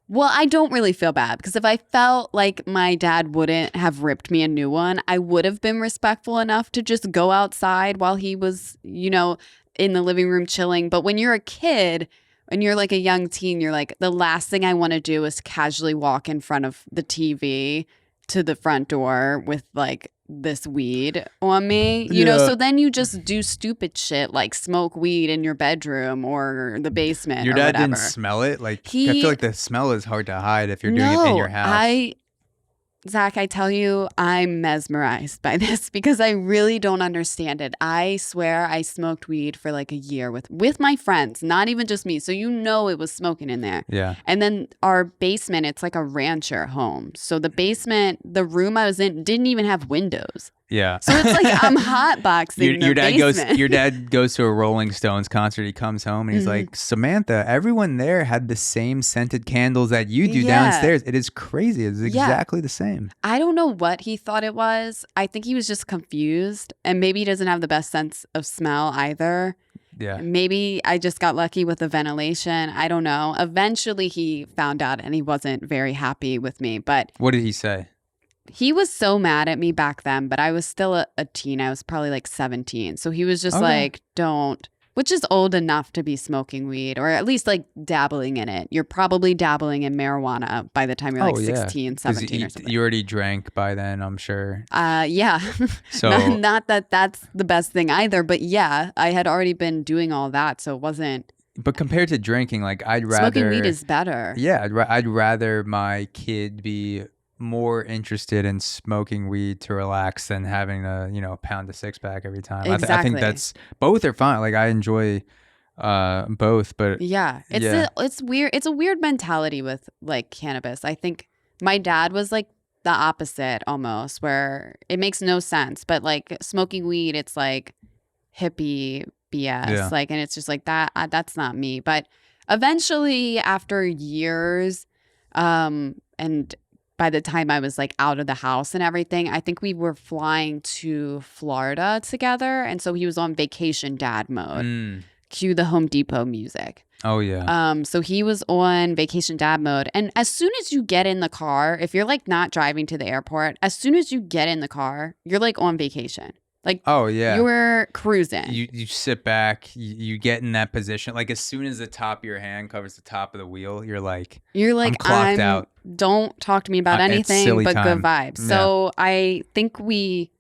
[SPEAKER 2] well, I don't really feel bad because if I felt like my dad wouldn't have ripped me a new one, I would have been respectful enough to just go outside while he was, you know, in the living room chilling. But when you're a kid and you're like a young teen, you're like, the last thing I want to do is casually walk in front of the TV to the front door with like this weed on me, you know, so then you just do stupid shit like smoke weed in your bedroom or the basement.
[SPEAKER 1] Your
[SPEAKER 2] or
[SPEAKER 1] dad
[SPEAKER 2] whatever.
[SPEAKER 1] Didn't smell it? Like, I feel like the smell is hard to hide if you're doing it in your house.
[SPEAKER 2] Zach, I tell you, I'm mesmerized by this because I really don't understand it. I swear I smoked weed for like a year with my friends, not even just me. So you know it was smoking in there.
[SPEAKER 1] Yeah.
[SPEAKER 2] And then our basement, it's like a rancher home. So the basement, the room I was in didn't even have windows.
[SPEAKER 1] Yeah.
[SPEAKER 2] So it's like I'm hotboxing
[SPEAKER 1] your dad
[SPEAKER 2] basement.
[SPEAKER 1] Your dad goes to a Rolling Stones concert. He comes home and he's like, Samantha, everyone there had the same scented candles that you do downstairs. It is crazy. It's exactly the same.
[SPEAKER 2] I don't know what he thought it was. I think he was just confused, and maybe he doesn't have the best sense of smell either.
[SPEAKER 1] Yeah.
[SPEAKER 2] Maybe I just got lucky with the ventilation. I don't know. Eventually he found out and he wasn't very happy with me. But
[SPEAKER 1] what did he say?
[SPEAKER 2] He was so mad at me back then, but I was still a teen. I was probably like 17. So he was just like, don't, which is old enough to be smoking weed or at least like dabbling in it. You're probably dabbling in marijuana by the time you're like 16, 17 or something.
[SPEAKER 1] You already drank by then, I'm sure.
[SPEAKER 2] Yeah.
[SPEAKER 1] So
[SPEAKER 2] not that that's the best thing either, but yeah, I had already been doing all that. So it wasn't.
[SPEAKER 1] But compared to drinking, like I'd rather.
[SPEAKER 2] Smoking weed is better.
[SPEAKER 1] Yeah. I'd rather my kid be more interested in smoking weed to relax than having to, you know, pound a six pack every time.
[SPEAKER 2] Exactly.
[SPEAKER 1] I think that's both are fine. Like I enjoy both, but
[SPEAKER 2] it's weird. It's a weird mentality with like cannabis. I think my dad was like the opposite almost, where it makes no sense. But like smoking weed, it's like hippie BS. Like, and it's just like that. That's not me. But eventually, after years, and by the time I was like out of the house and everything, I think we were flying to Florida together. And so he was on vacation dad mode. Cue the Home Depot music.
[SPEAKER 1] Oh yeah.
[SPEAKER 2] So he was on vacation dad mode. And as soon as you get in the car, if you're like not driving to the airport, as soon as you get in the car, you're like on vacation. Like,
[SPEAKER 1] oh yeah,
[SPEAKER 2] you're cruising.
[SPEAKER 1] You sit back, you get in that position. Like as soon as the top of your hand covers the top of the wheel, you're like I'm clocked out.
[SPEAKER 2] Don't talk to me about anything but
[SPEAKER 1] time.
[SPEAKER 2] good vibes.
[SPEAKER 1] Yeah.
[SPEAKER 2] So I think we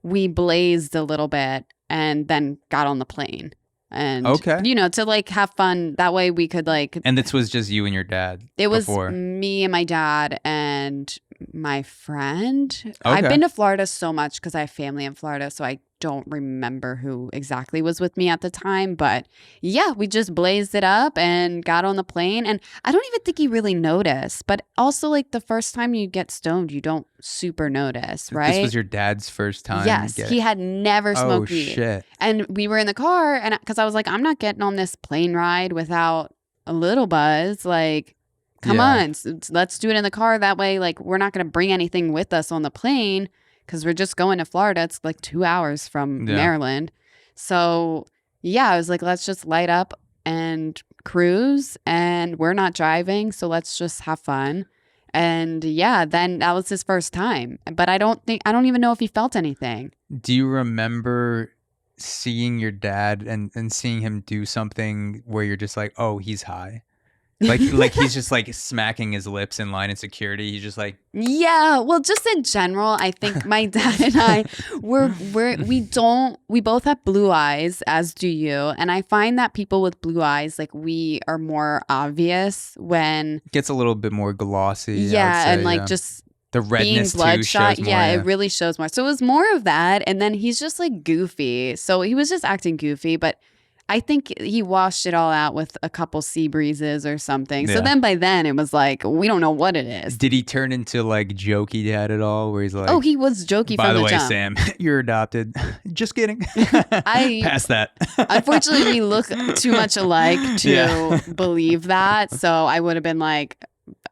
[SPEAKER 2] blazed a little bit and then got on the plane. And, you know, to like have fun. That way we could like.
[SPEAKER 1] And this was just you and your dad?
[SPEAKER 2] It was me and my dad and my friend.
[SPEAKER 1] Okay.
[SPEAKER 2] I've been to Florida so much because I have family in Florida. So I don't remember who exactly was with me at the time. But yeah, we just blazed it up and got on the plane. And I don't even think he really noticed. But also, like, the first time you get stoned, you don't super notice, right?
[SPEAKER 1] This was your dad's first time?
[SPEAKER 2] Yes. He had never smoked weed.
[SPEAKER 1] Shit.
[SPEAKER 2] And we were in the car, and because I was like, I'm not getting on this plane ride without a little buzz. Like, come on, let's do it in the car. That way, like, we're not going to bring anything with us on the plane because we're just going to Florida. It's like 2 hours from Maryland. So, yeah, I was like, let's just light up and cruise, and we're not driving, so let's just have fun. And yeah, then that was his first time. But I don't even know if he felt anything.
[SPEAKER 1] Do you remember seeing your dad and seeing him do something where you're just like, oh, he's high? Like he's just like smacking his lips in line of security. He's just like,
[SPEAKER 2] yeah. Well, just in general, I think my dad and I we both have blue eyes, as do you. And I find that people with blue eyes, like, we are more obvious when
[SPEAKER 1] gets a little bit more glossy.
[SPEAKER 2] Yeah, and like just
[SPEAKER 1] the redness
[SPEAKER 2] being bloodshot.
[SPEAKER 1] Shows more,
[SPEAKER 2] yeah, it really shows more. So it was more of that, and then he's just like goofy. So he was just acting goofy, but I think he washed it all out with a couple sea breezes or something. Yeah. So then by then it was like, we don't know what it is.
[SPEAKER 1] Did he turn into like jokey dad at all? Where he's like,
[SPEAKER 2] oh, he was jokey
[SPEAKER 1] by
[SPEAKER 2] from
[SPEAKER 1] the way,
[SPEAKER 2] jump.
[SPEAKER 1] Sam, you're adopted. Just kidding. Past that.
[SPEAKER 2] Unfortunately, we look too much alike to believe that. So I would have been like,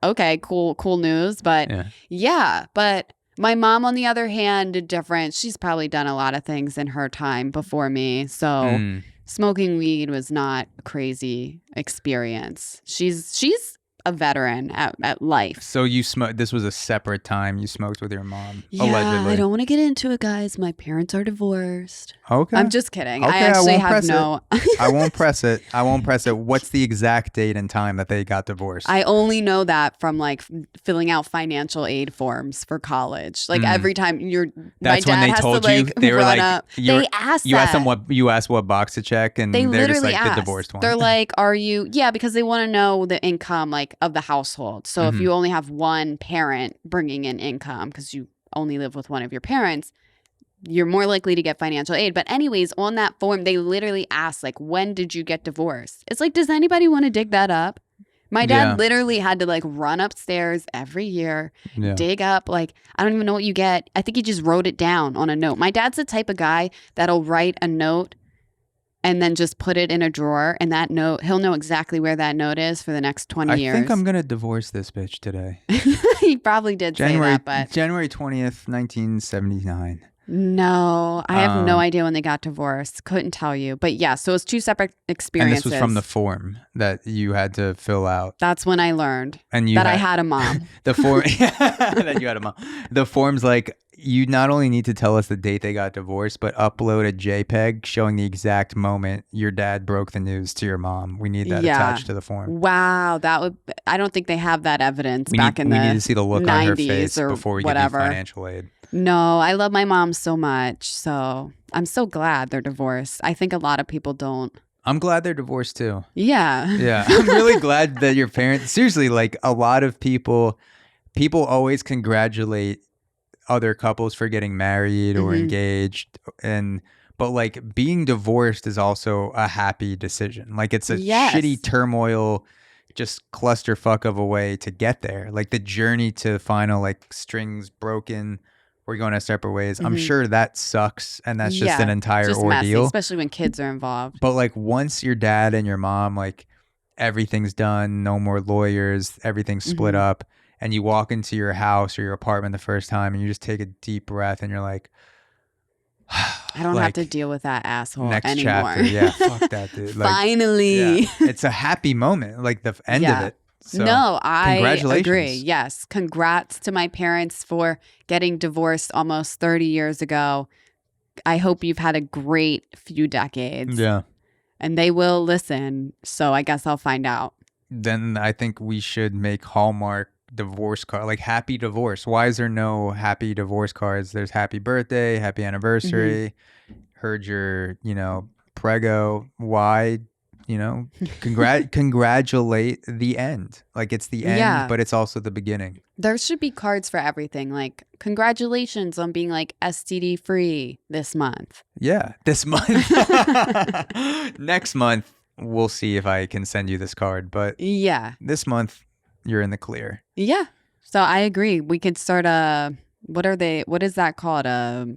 [SPEAKER 2] okay, cool news. But yeah, but my mom, on the other hand, different. She's probably done a lot of things in her time before me. So smoking weed was not a crazy experience. She's a veteran at life.
[SPEAKER 1] So you smoked. This was a separate time you smoked with your mom.
[SPEAKER 2] Yeah,
[SPEAKER 1] allegedly.
[SPEAKER 2] I don't want to get into it, guys. My parents are divorced.
[SPEAKER 1] Okay.
[SPEAKER 2] I'm just kidding.
[SPEAKER 1] Okay,
[SPEAKER 2] I actually have no.
[SPEAKER 1] I won't press it. What's the exact date and time that they got divorced?
[SPEAKER 2] I only know that from like filling out financial aid forms for college. Like every time
[SPEAKER 1] That's
[SPEAKER 2] my dad
[SPEAKER 1] when they
[SPEAKER 2] has
[SPEAKER 1] told
[SPEAKER 2] to,
[SPEAKER 1] you
[SPEAKER 2] like,
[SPEAKER 1] they were like
[SPEAKER 2] up. They asked
[SPEAKER 1] you asked them what box to check, and
[SPEAKER 2] they
[SPEAKER 1] they're just like
[SPEAKER 2] asked.
[SPEAKER 1] the divorced one.
[SPEAKER 2] They're like, are you? Yeah, because they want to know the income like of the household. So if you only have one parent bringing in income because you only live with one of your parents, you're more likely to get financial aid. But anyways, on that form, they literally ask, like, when did you get divorced? It's like, does anybody want to dig that up? My dad literally had to like run upstairs every year, dig up, like, I don't even know what you get. I think he just wrote it down on a note. My dad's the type of guy that'll write a note and then just put it in a drawer, and that note, he'll know exactly where that note is for the next 20 years.
[SPEAKER 1] I think I'm going to divorce this bitch today.
[SPEAKER 2] He probably did say that, but
[SPEAKER 1] January 20th, 1979.
[SPEAKER 2] No, I have no idea when they got divorced. Couldn't tell you. But yeah, so it was two separate experiences.
[SPEAKER 1] And this was from the form that you had to fill out.
[SPEAKER 2] That's when I learned that I had a mom.
[SPEAKER 1] The form that you had a mom. The form's like, you not only need to tell us the date they got divorced, but upload a JPEG showing the exact moment your dad broke the news to your mom. We need that attached to the form.
[SPEAKER 2] Wow, I don't think they have that evidence in the 90s.
[SPEAKER 1] We need to see the look on her face before we
[SPEAKER 2] whatever.
[SPEAKER 1] give you financial aid.
[SPEAKER 2] No, I love my mom so much. So I'm so glad they're divorced. I think a lot of people don't.
[SPEAKER 1] I'm glad they're divorced too.
[SPEAKER 2] Yeah.
[SPEAKER 1] Yeah. I'm really glad that your parents, seriously, like a lot of people always congratulate other couples for getting married or engaged, but like being divorced is also a happy decision. Like it's a shitty turmoil, just clusterfuck of a way to get there. Like the journey to final like strings broken, we're going our separate ways. I'm sure that sucks, and that's just an entire
[SPEAKER 2] just
[SPEAKER 1] ordeal.
[SPEAKER 2] Messy, especially when kids are involved.
[SPEAKER 1] But like once your dad and your mom, like everything's done, no more lawyers, everything's split up, and you walk into your house or your apartment the first time and you just take a deep breath and you're like,
[SPEAKER 2] I don't have to deal with that asshole
[SPEAKER 1] next
[SPEAKER 2] anymore.
[SPEAKER 1] chapter. Yeah, fuck that dude. Like,
[SPEAKER 2] Finally.
[SPEAKER 1] yeah, it's a happy moment, like the end of it. So,
[SPEAKER 2] no, I
[SPEAKER 1] congratulations.
[SPEAKER 2] agree. Yes. Congrats to my parents for getting divorced almost 30 years ago. I hope you've had a great few decades.
[SPEAKER 1] Yeah.
[SPEAKER 2] And they will listen. So I guess I'll find out.
[SPEAKER 1] Then I think we should make Hallmark divorce card, like happy divorce. Why is there no happy divorce cards? There's happy birthday, happy anniversary, heard your, prego. Why, congratulate the end. Like it's the end, but it's also the beginning.
[SPEAKER 2] There should be cards for everything. Like, congratulations on being like STD free this month.
[SPEAKER 1] Yeah, this month. Next month, we'll see if I can send you this card. But this month, you're in the clear.
[SPEAKER 2] Yeah. So I agree. We could start what is that called? A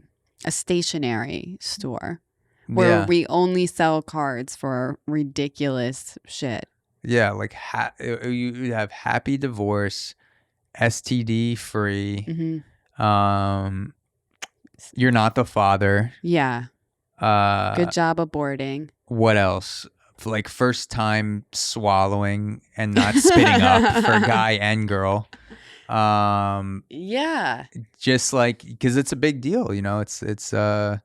[SPEAKER 2] stationery store where we only sell cards for ridiculous shit.
[SPEAKER 1] Yeah, like you have happy divorce, STD free. You're not the father.
[SPEAKER 2] Yeah. Good job aborting.
[SPEAKER 1] What else? Like first time swallowing and not spitting up for guy and girl. Just like, because it's a big deal, it's
[SPEAKER 2] these are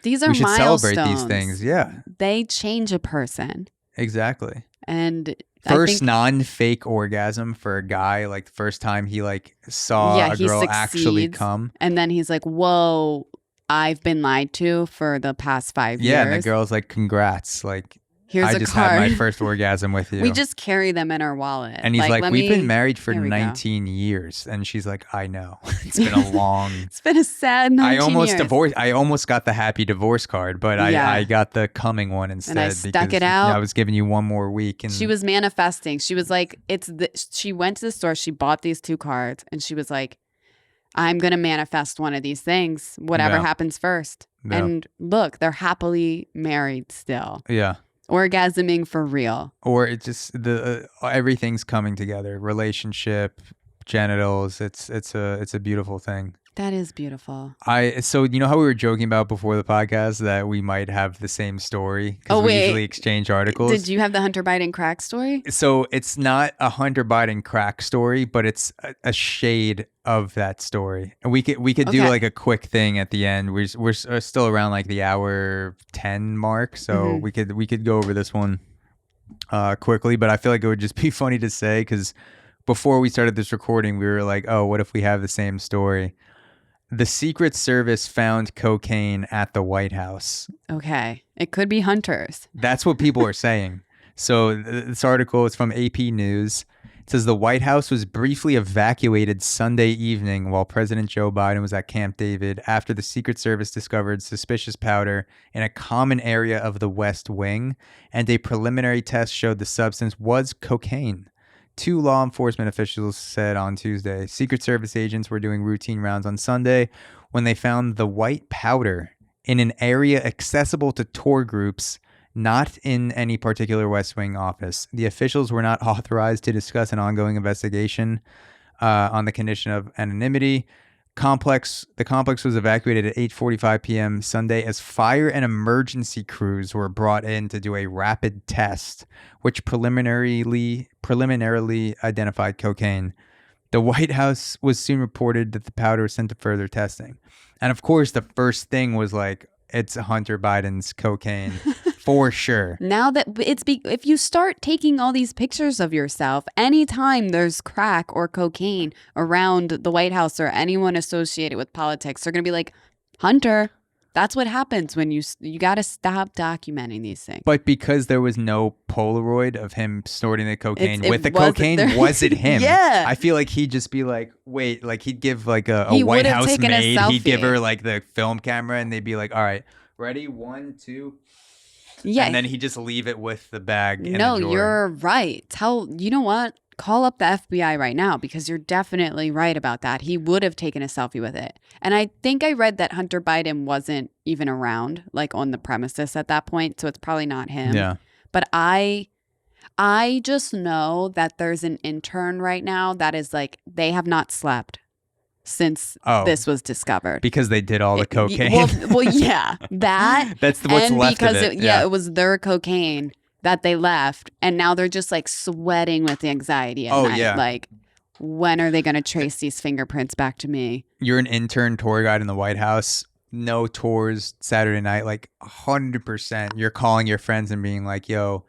[SPEAKER 1] we should
[SPEAKER 2] milestones.
[SPEAKER 1] Celebrate these things. Yeah,
[SPEAKER 2] they change a person.
[SPEAKER 1] Exactly.
[SPEAKER 2] And
[SPEAKER 1] first non-fake orgasm for a guy, like the first time he like saw a girl actually come,
[SPEAKER 2] and then he's like, whoa, I've been lied to for the past 5 years.
[SPEAKER 1] Yeah, and the girl's like, congrats, like
[SPEAKER 2] here's
[SPEAKER 1] I just had my first orgasm with you.
[SPEAKER 2] We just carry them in our wallet.
[SPEAKER 1] And he's like we've been married for 19 years. And she's like, I know. It's been a long...
[SPEAKER 2] It's been a sad 19 years.
[SPEAKER 1] I almost got the happy divorce card, but I got the coming one instead.
[SPEAKER 2] And I stuck it out.
[SPEAKER 1] I was giving you one more week. And
[SPEAKER 2] she was manifesting. She was like, she went to the store. She bought these 2 cards. And she was like, I'm going to manifest one of these things. Whatever happens first. Yeah. And look, they're happily married still.
[SPEAKER 1] Yeah.
[SPEAKER 2] Orgasming for real.
[SPEAKER 1] Or it's just everything's coming together. Relationship, genitals. It's a beautiful thing.
[SPEAKER 2] That is beautiful.
[SPEAKER 1] So you know how we were joking about before the podcast that we might have the same story because we usually exchange articles.
[SPEAKER 2] Did you have the Hunter Biden crack story?
[SPEAKER 1] So it's not a Hunter Biden crack story, but it's a shade of that story. And we could do like a quick thing at the end. We're still around like the hour 10 mark, so we could go over this one quickly. But I feel like it would just be funny to say because before we started this recording, we were like, oh, what if we have the same story? The Secret Service found cocaine at the White House.
[SPEAKER 2] Okay. It could be hunters.
[SPEAKER 1] That's what people are saying. So this article is from AP News. It says the White House was briefly evacuated Sunday evening while President Joe Biden was at Camp David after the Secret Service discovered suspicious powder in a common area of the West Wing, and a preliminary test showed the substance was cocaine. 2 law enforcement officials said on Tuesday. Secret Service agents were doing routine rounds on Sunday when they found the white powder in an area accessible to tour groups, not in any particular West Wing office. The officials were not authorized to discuss an ongoing investigation on the condition of anonymity. The complex was evacuated at 8:45 p.m. Sunday as fire and emergency crews were brought in to do a rapid test, which preliminarily identified cocaine. The White House was soon reported that the powder was sent to further testing. And of course, the first thing was like, it's Hunter Biden's cocaine for sure.
[SPEAKER 2] Now that if you start taking all these pictures of yourself, anytime there's crack or cocaine around the White House or anyone associated with politics, they're going to be like, Hunter. That's what happens when you got to stop documenting these things.
[SPEAKER 1] But because there was no Polaroid of him snorting the cocaine with the cocaine, was it him?
[SPEAKER 2] Yeah.
[SPEAKER 1] I feel like he'd just be like, wait, like he'd give like a White House maid, he'd give her like the film camera and they'd be like, all right, ready, 1, 2. Yeah. And then he'd just leave it with the bag in the drawer.
[SPEAKER 2] No, you're right. You know what? Call up the FBI right now because you're definitely right about that. He would have taken a selfie with it. And I think I read that Hunter Biden wasn't even around, like on the premises at that point. So it's probably not him.
[SPEAKER 1] Yeah.
[SPEAKER 2] But I just know that there's an intern right now that is like, they have not slept. since this was discovered.
[SPEAKER 1] Because they did all the cocaine.
[SPEAKER 2] Well, yeah, that.
[SPEAKER 1] That's what's
[SPEAKER 2] and
[SPEAKER 1] left
[SPEAKER 2] because
[SPEAKER 1] of it.
[SPEAKER 2] It was their cocaine that they left, and now they're just like sweating with the anxiety at night.
[SPEAKER 1] Yeah.
[SPEAKER 2] Like, when are they going to trace these fingerprints back to me?
[SPEAKER 1] You're an intern tour guide in the White House. No tours Saturday night. Like 100%. You're calling your friends and being like, yo,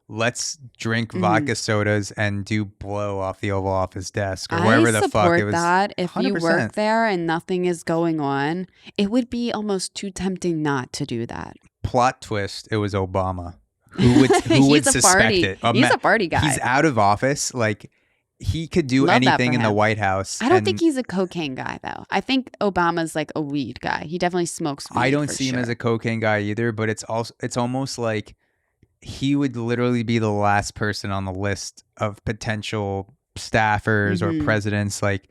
[SPEAKER 1] let's drink vodka sodas and do blow off the Oval Office desk or wherever the fuck it was.
[SPEAKER 2] That. If 100%. You work there and nothing is going on, it would be almost too tempting not to do that.
[SPEAKER 1] Plot twist, it was Obama. Who would suspect it?
[SPEAKER 2] He's a party guy.
[SPEAKER 1] He's out of office. Like, he could do anything in the White House.
[SPEAKER 2] I don't think he's a cocaine guy, though. I think Obama's like a weed guy. He definitely smokes weed.
[SPEAKER 1] I don't see him as a cocaine guy either, but it's almost like he would literally be the last person on the list of potential staffers or presidents. Like,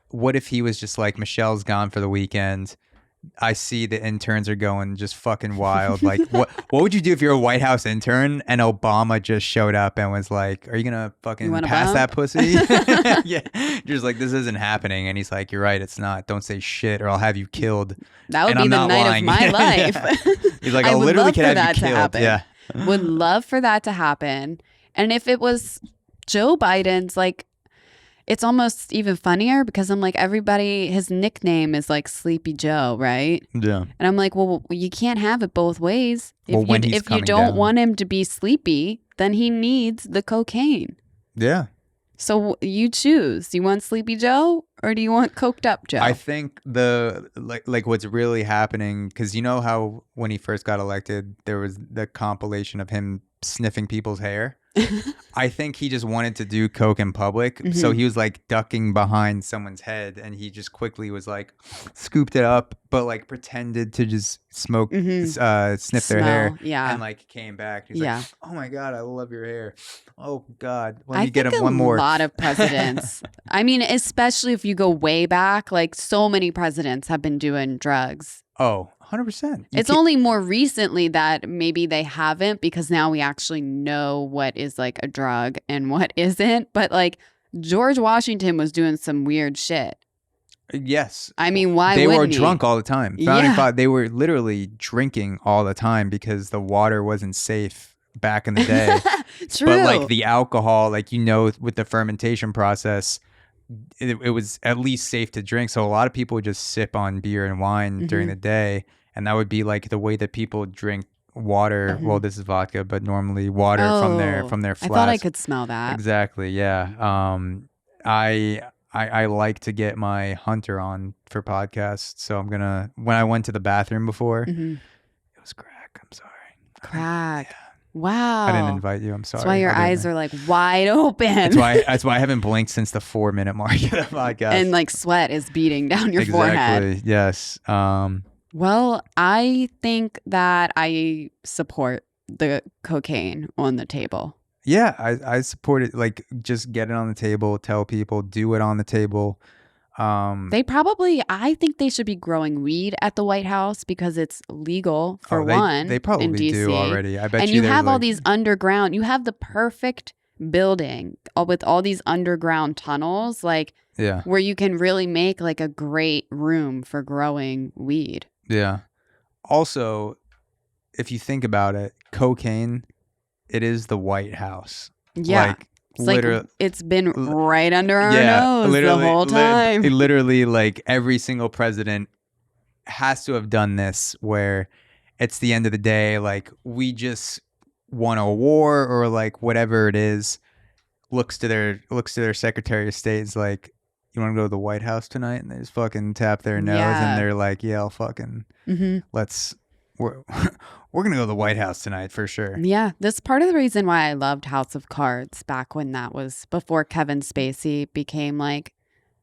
[SPEAKER 1] what if he was just like, Michelle's gone for the weekend. I see the interns are going just fucking wild. Like, what would you do if you're a White House intern and Obama just showed up and was like, are you going to fucking pass that pussy? Yeah. You're just like, this isn't happening. And he's like, you're right, it's not. Don't say shit or I'll have you killed.
[SPEAKER 2] That would be the night of my life.
[SPEAKER 1] He's like, I literally could have you killed. Yeah.
[SPEAKER 2] Would love for that to happen. And if it was Joe Biden's, like, it's almost even funnier because I'm like, his nickname is like Sleepy Joe, right?
[SPEAKER 1] Yeah.
[SPEAKER 2] And I'm like, well, you can't have it both ways.
[SPEAKER 1] If
[SPEAKER 2] you don't want him to be sleepy, then he needs the cocaine.
[SPEAKER 1] Yeah.
[SPEAKER 2] So you choose. Do you want Sleepy Joe or do you want coked up Joe?
[SPEAKER 1] I think like what's really happening, because you know how when he first got elected, there was the compilation of him sniffing people's hair. I think he just wanted to do coke in public. So he was like ducking behind someone's head and he just quickly was like scooped it up, but like pretended to just smoke, sniff their hair.
[SPEAKER 2] Yeah.
[SPEAKER 1] And like came back. He's like, oh my God, I love your hair. Oh God. Let me get him one more.
[SPEAKER 2] A lot of presidents. I mean, especially if you go way back, like so many presidents have been doing drugs.
[SPEAKER 1] Oh, 100%.
[SPEAKER 2] It's only more recently that maybe they haven't because now we actually know what is like a drug and what isn't. But like George Washington was doing some weird shit.
[SPEAKER 1] Yes.
[SPEAKER 2] I mean, why
[SPEAKER 1] they
[SPEAKER 2] wouldn't
[SPEAKER 1] were drunk all the time. They were literally drinking all the time because the water wasn't safe back in the day.
[SPEAKER 2] True.
[SPEAKER 1] But like the alcohol, like, with the fermentation process, it was at least safe to drink. So a lot of people would just sip on beer and wine during the day. And that would be like the way that people drink water. Well, this is vodka, but normally water from their flask.
[SPEAKER 2] I thought I could smell that.
[SPEAKER 1] Exactly. Yeah. I like to get my hunter on for podcasts. So when I went to the bathroom before, it was crack. I'm sorry.
[SPEAKER 2] Crack. Yeah. Wow.
[SPEAKER 1] I didn't invite you. I'm sorry.
[SPEAKER 2] That's why your eyes are like wide open.
[SPEAKER 1] That's why I haven't blinked since the 4-minute mark of the podcast.
[SPEAKER 2] And like sweat is beating down your forehead.
[SPEAKER 1] Exactly. Yes.
[SPEAKER 2] Well, I think that I support the cocaine on the table.
[SPEAKER 1] Yeah, I support it. Like, just get it on the table, tell people, do it on the table.
[SPEAKER 2] I think they should be growing weed at the White House because it's legal for one.
[SPEAKER 1] They probably
[SPEAKER 2] in DC.
[SPEAKER 1] do already. I bet
[SPEAKER 2] and
[SPEAKER 1] you
[SPEAKER 2] have all these underground. You have the perfect building with all these underground tunnels, like where you can really make like a great room for growing weed.
[SPEAKER 1] Yeah. Also, if you think about it, cocaine, it is the White House.
[SPEAKER 2] Yeah. Like, it's been right under our nose the whole time.
[SPEAKER 1] Literally, like every single president has to have done this where it's the end of the day, like we just won a war or like whatever it is, looks to their Secretary of State, is like, you want to go to the White House tonight? And they just fucking tap their nose and they're like, yeah, I'll fucking, we're going to go to the White House tonight for sure.
[SPEAKER 2] Yeah. That's part of the reason why I loved House of Cards back when that was before Kevin Spacey became like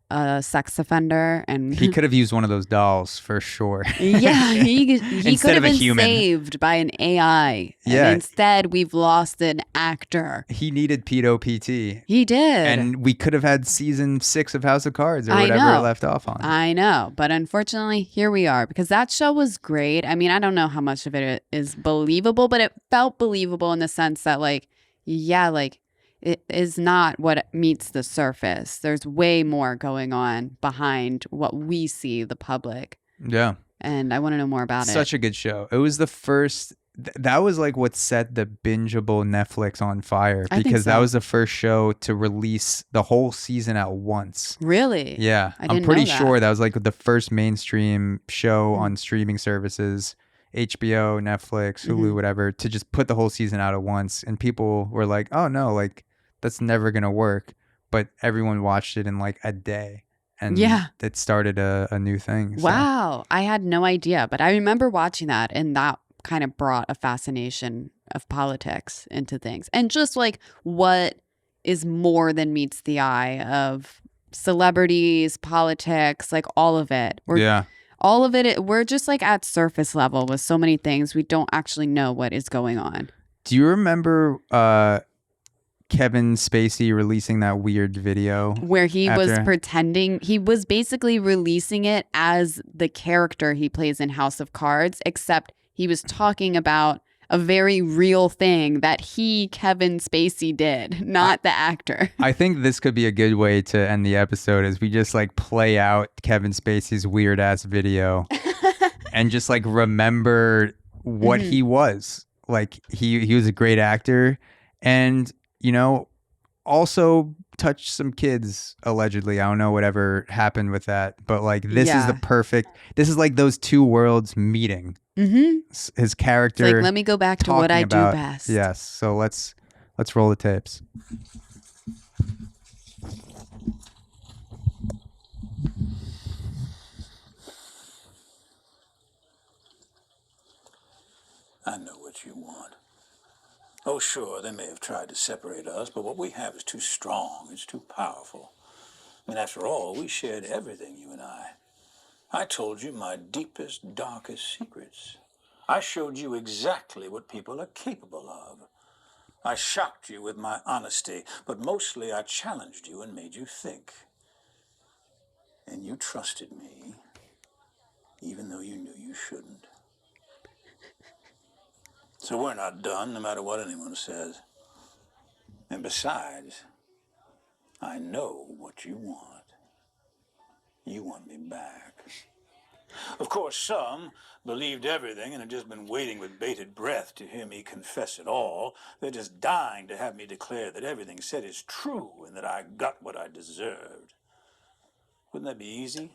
[SPEAKER 2] a sex offender. And
[SPEAKER 1] he could have used one of those dolls for sure.
[SPEAKER 2] Yeah. He could have been saved by an AI.
[SPEAKER 1] Yeah.
[SPEAKER 2] And instead, we've lost an actor.
[SPEAKER 1] He needed pedo PT.
[SPEAKER 2] He did.
[SPEAKER 1] And we could have had season 6 of House of Cards or whatever it left off on.
[SPEAKER 2] I know. But unfortunately, here we are because that show was great. I mean, I don't know how much of it is believable, but it felt believable in the sense that like, yeah, like it is not what meets the surface. There's way more going on behind what we see, the public.
[SPEAKER 1] Yeah.
[SPEAKER 2] And I want to know more about it.
[SPEAKER 1] Such a good show. It was the first. That was like what set the bingeable Netflix on fire, because that was the first show to release the whole season at once.
[SPEAKER 2] Really?
[SPEAKER 1] Yeah. I'm pretty sure that was like the first mainstream show on streaming services, HBO, Netflix, Hulu, whatever, to just put the whole season out at once. And people were like, oh no, like that's never going to work. But everyone watched it in like a day. And it started a new thing.
[SPEAKER 2] Wow. I had no idea. But I remember watching that, and that kind of brought a fascination of politics into things. And just like what is more than meets the eye of celebrities, politics, like all of it. All of it, we're just like at surface level with so many things. We don't actually know what is going on.
[SPEAKER 1] Do you remember Kevin Spacey releasing that weird video
[SPEAKER 2] where he was pretending? He was basically releasing it as the character he plays in House of Cards, except he was talking about a very real thing that Kevin Spacey did, not the actor.
[SPEAKER 1] I think this could be a good way to end the episode, is we just like play out Kevin Spacey's weird ass video and just like remember what he was. Like he was a great actor, and also touched some kids allegedly. I don't know whatever happened with that, but like this is like those two worlds meeting. His character,
[SPEAKER 2] it's like, let me go back to what I do best.
[SPEAKER 1] Yes, so let's roll the tapes.
[SPEAKER 3] I know what you want. Oh, sure, they may have tried to separate us, but what we have is too strong. It's too powerful. I mean, after all, we shared everything, you and I. I told you my deepest, darkest secrets. I showed you exactly what people are capable of. I shocked you with my honesty, but mostly I challenged you and made you think. And you trusted me, even though you knew you shouldn't. So we're not done, no matter what anyone says. And besides, I know what you want. You want me back. Of course, some believed everything and have just been waiting with bated breath to hear me confess it all. They're just dying to have me declare that everything said is true and that I got what I deserved. Wouldn't that be easy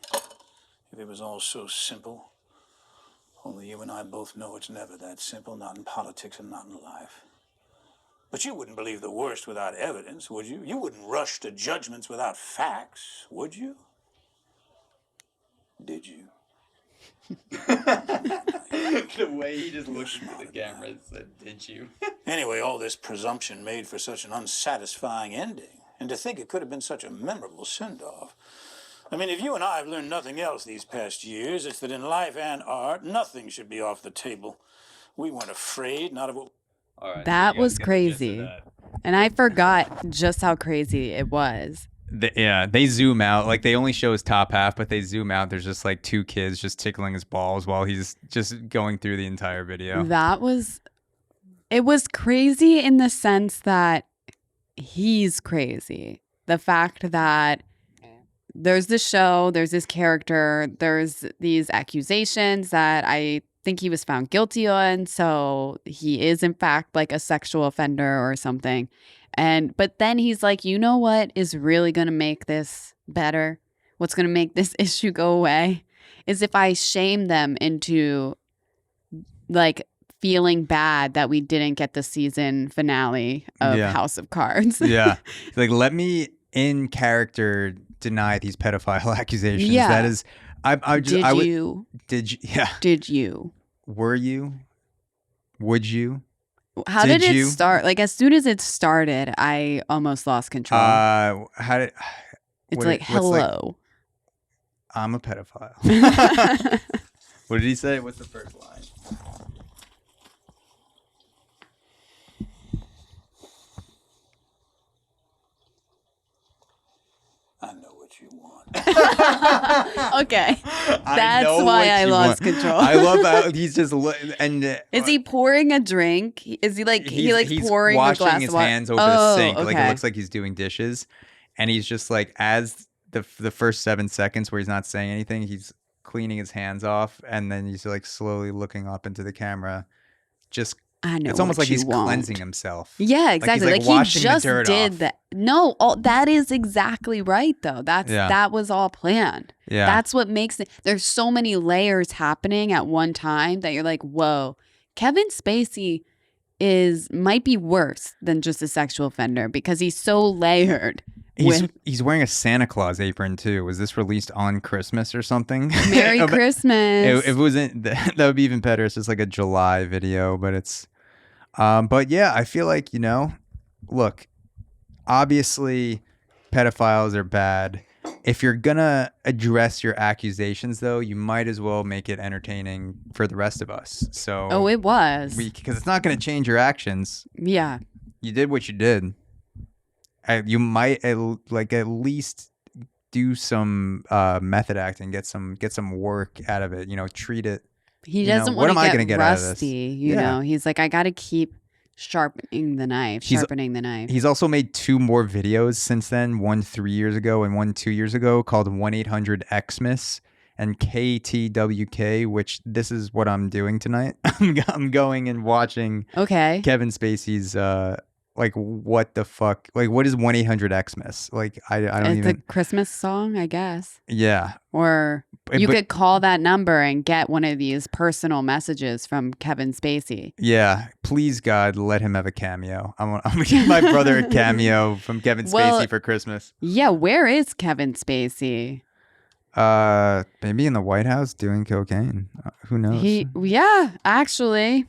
[SPEAKER 3] if it was all so simple? Only you and I both know it's never that simple, not in politics and not in life. But you wouldn't believe the worst without evidence, would you? You wouldn't rush to judgments without facts, would you? Did you?
[SPEAKER 1] The way he just looked at the camera and said, did you?
[SPEAKER 3] Anyway, all this presumption made for such an unsatisfying ending. And to think it could have been such a memorable send-off. I mean, if you and I have learned nothing else these past years, it's that in life and art, nothing should be off the table. We weren't afraid, not of what...
[SPEAKER 1] All right,
[SPEAKER 2] that was crazy. And I forgot just how crazy it was.
[SPEAKER 1] They zoom out. Like, they only show his top half, but they zoom out. There's just like two kids just tickling his balls while he's just going through the entire video.
[SPEAKER 2] It was crazy in the sense that he's crazy. The fact that there's this show, there's this character, there's these accusations that I think he was found guilty on. So he is in fact like a sexual offender or something. But then he's like, you know what is really going to make this better? What's going to make this issue go away is if I shame them into like feeling bad that we didn't get the season finale of House of Cards.
[SPEAKER 1] Yeah. Like, let me in character deny these pedophile accusations.
[SPEAKER 2] Yeah.
[SPEAKER 1] That is,
[SPEAKER 2] Did you?
[SPEAKER 1] Yeah.
[SPEAKER 2] Did you?
[SPEAKER 1] Were you? Would you?
[SPEAKER 2] How did it start? Like, as soon as it started, I almost lost control. Hello.
[SPEAKER 1] I'm a pedophile. What did he say? What's the first line?
[SPEAKER 3] I know what you want.
[SPEAKER 2] Okay. That's why I lost control.
[SPEAKER 1] I love how he's just
[SPEAKER 2] is he pouring a drink? Is he like he's pouring a glass
[SPEAKER 1] washing his
[SPEAKER 2] of water?
[SPEAKER 1] hands over the sink,
[SPEAKER 2] okay.
[SPEAKER 1] like it looks like he's doing dishes, and he's just like as the first 7 seconds where he's not saying anything, he's cleaning his hands off, and then he's like slowly looking up into the camera, just.
[SPEAKER 2] I know.
[SPEAKER 1] It's almost like he's
[SPEAKER 2] want.
[SPEAKER 1] cleansing himself.
[SPEAKER 2] Yeah, exactly.
[SPEAKER 1] Like
[SPEAKER 2] he just did that. No, that is exactly right though. That was all planned.
[SPEAKER 1] Yeah.
[SPEAKER 2] That's what makes it. There's so many layers happening at one time that you're like, whoa. Kevin Spacey might be worse than just a sexual offender because he's so layered.
[SPEAKER 1] He's wearing a Santa Claus apron too. Was this released on Christmas or something?
[SPEAKER 2] Merry Christmas.
[SPEAKER 1] It wasn't. That would be even better. It's just like a July video, but it's. But yeah, I feel like, look, obviously, pedophiles are bad. If you're gonna address your accusations, though, you might as well make it entertaining for the rest of us. So.
[SPEAKER 2] It was.
[SPEAKER 1] Because it's not gonna change your actions.
[SPEAKER 2] Yeah.
[SPEAKER 1] You did what you did. You might at least do some method acting, get some work out of it. Treat it.
[SPEAKER 2] He doesn't want to get rusty.
[SPEAKER 1] You
[SPEAKER 2] know, he's like, I got to keep sharpening the knife.
[SPEAKER 1] He's also made 2 more videos since then. One 3 years ago and one 2 years ago called 1-800-XMIS and KTWK. Which this is what I'm doing tonight. I'm going and watching.
[SPEAKER 2] Okay.
[SPEAKER 1] Kevin Spacey's. Like, what the fuck? Like, what is 1-800-XMIS? Like, I don't even...
[SPEAKER 2] It's a Christmas song, I guess.
[SPEAKER 1] Yeah.
[SPEAKER 2] Or you could call that number and get one of these personal messages from Kevin Spacey.
[SPEAKER 1] Yeah. Please, God, let him have a cameo. I'm going to give my brother a cameo from Kevin Spacey for Christmas.
[SPEAKER 2] Yeah, where is Kevin Spacey?
[SPEAKER 1] Maybe in the White House doing cocaine. Who knows?
[SPEAKER 2] Yeah, actually...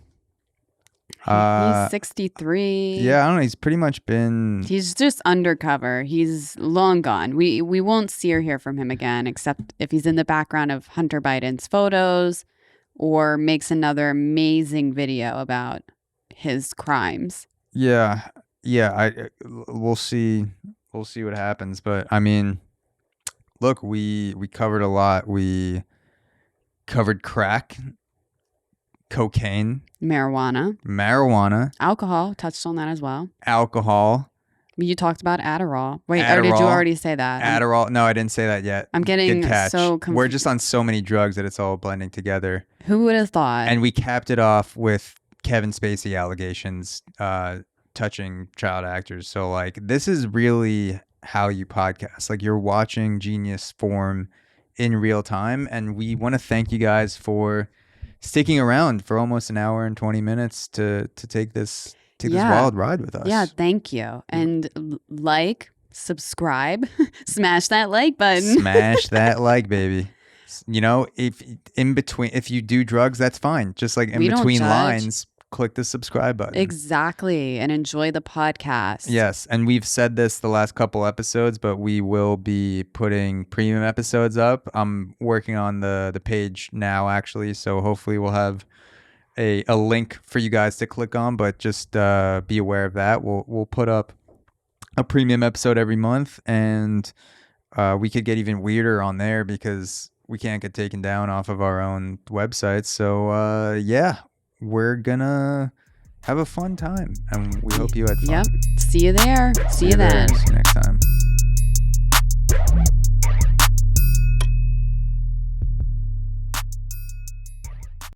[SPEAKER 2] he's 63.
[SPEAKER 1] Yeah, I don't know. He's pretty much been...
[SPEAKER 2] He's just undercover. He's long gone. We won't see or hear from him again, except if he's in the background of Hunter Biden's photos or makes another amazing video about his crimes.
[SPEAKER 1] Yeah. We'll see. We'll see what happens. But I mean, look, we covered a lot. We covered crack, cocaine, marijuana,
[SPEAKER 2] alcohol, touched on that as well.
[SPEAKER 1] Alcohol.
[SPEAKER 2] You talked about Adderall. Wait, or did you already say that?
[SPEAKER 1] Adderall. No, I didn't say that yet.
[SPEAKER 2] I'm getting so confused.
[SPEAKER 1] We're just on so many drugs that it's all blending together.
[SPEAKER 2] Who would have thought?
[SPEAKER 1] And we capped it off with Kevin Spacey allegations touching child actors. So like, this is really how you podcast. Like, you're watching genius form in real time. And we want to thank you guys for sticking around for almost an hour and 20 minutes to take this wild ride with us.
[SPEAKER 2] Yeah, thank you. And subscribe, smash that like button.
[SPEAKER 1] Smash that like, baby. If you do drugs, that's fine. Just like in between lines, click the subscribe button.
[SPEAKER 2] Exactly. And enjoy the podcast.
[SPEAKER 1] Yes. And we've said this the last couple episodes, but we will be putting premium episodes up. I'm working on the page now, actually. So hopefully we'll have a link for you guys to click on, but just be aware of that. We'll put up a premium episode every month, and we could get even weirder on there because we can't get taken down off of our own website. So yeah, we're gonna have a fun time, and we hope you had fun.
[SPEAKER 2] Yep. See you there. See you then.
[SPEAKER 1] See you next time.